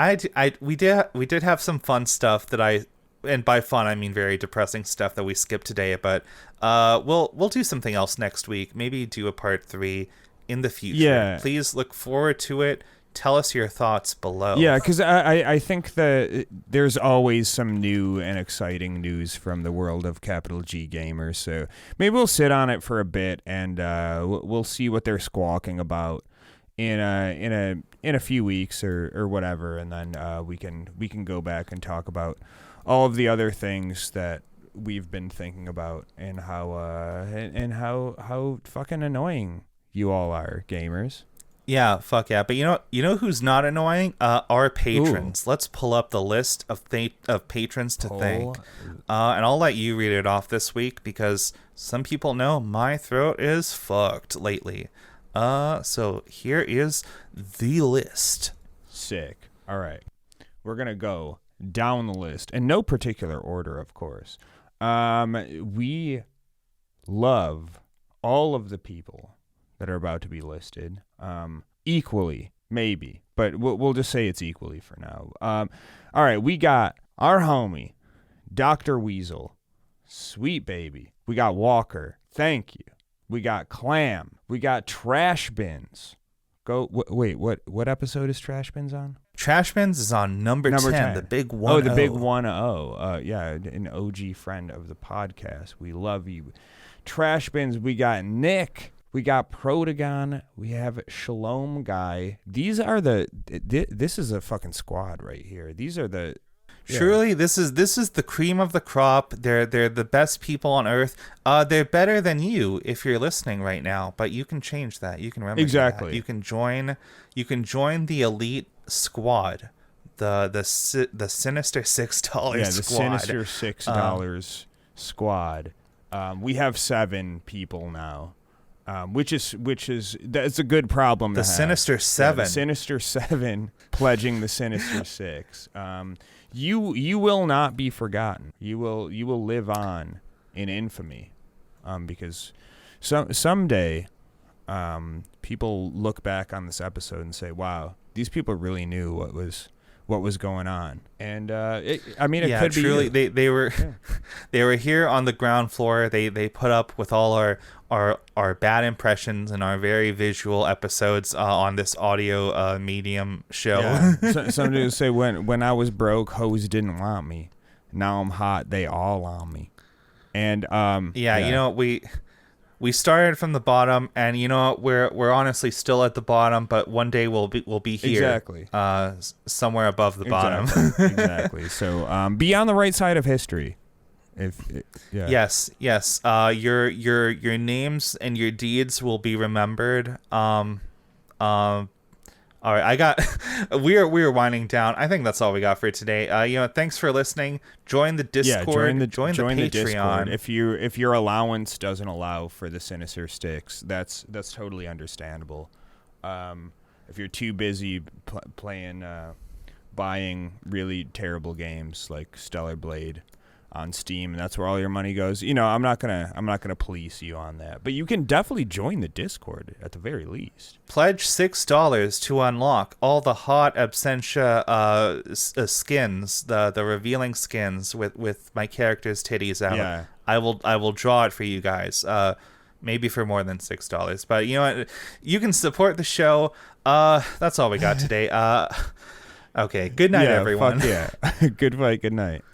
we did have some fun stuff that and by fun I mean very depressing stuff that we skipped today. But we'll do something else next week. Maybe do a part 3 in the future.
Yeah.
Please look forward to it. Tell us your thoughts below.
Yeah, because I think that there's always some new and exciting news from the world of capital G gamers. So maybe we'll sit on it for a bit and we'll see what they're squawking about in a few weeks or whatever, and then we can go back and talk about all of the other things that we've been thinking about and how fucking annoying you all are, gamers.
Yeah, fuck yeah. But you know who's not annoying? Our patrons. Ooh. Let's pull up the list of patrons to thank. And I'll let you read it off this week because some people know my throat is fucked lately. So here is the list.
Sick. All right. We're going to go down the list in no particular order, of course. We love all of the people that are about to be listed equally, maybe, but we'll just say it's equally for now. All right, we got our homie, Dr. Weasel, sweet baby. We got Walker, thank you. We got Clam. We got Trash Bins. Wait, what episode is Trash Bins on?
Trash Bins is on number 10, the big 1-0.
Oh, the big 1-0. Yeah, an OG friend of the podcast. We love you. Trash Bins, we got Nick. We got Protagon. We have Shalom Guy. These are this is a fucking squad right here. These are the... Yeah.
Truly, this is the cream of the crop. They're the best people on earth. They're better than you if you're listening right now, but you can change that. You can remember
exactly.
That. You can join the elite squad, the sinister $6 squad.
Yeah, the sinister $6 squad. We have 7 people now. Which is that's a good problem to have.
The Sinister 7.
Yeah, the Sinister 7 pledging the Sinister 6. You will not be forgotten. You will live on in infamy, because someday people look back on this episode and say, "Wow, these people really knew what was going on." And it could
truly,
be
they were they were here on the ground floor. They put up with all our bad impressions and our very visual episodes on this audio medium show.
Yeah. Somebody would say, when I was broke, hoes didn't want me. Now I'm hot, they all on me. And
you know, we started from the bottom, and you know, we're honestly still at the bottom, but one day we'll be here,
exactly,
somewhere above the bottom.
Exactly. So be on the right side of history. Yes. Your names and your deeds will be remembered. All right, we are winding down. I think that's all we got for today. Thanks for listening. Join the Discord. Yeah,
join the Patreon.
Discord. If your allowance doesn't allow for the Sinister Sticks, that's totally understandable. If you're too busy buying really terrible games like Stellar Blade on Steam, and that's where all your money goes, I'm not gonna police you on that, but you can definitely join the Discord at the very least.
Pledge $6 to unlock all the hot Absentia skins, the revealing skins with my character's titties out.
Yeah.
I will draw it for you guys. Maybe for more than $6, but you know what? You can support the show. That's all we got today. Okay. Good night, everyone.
Fuck yeah. Good fight. Good night.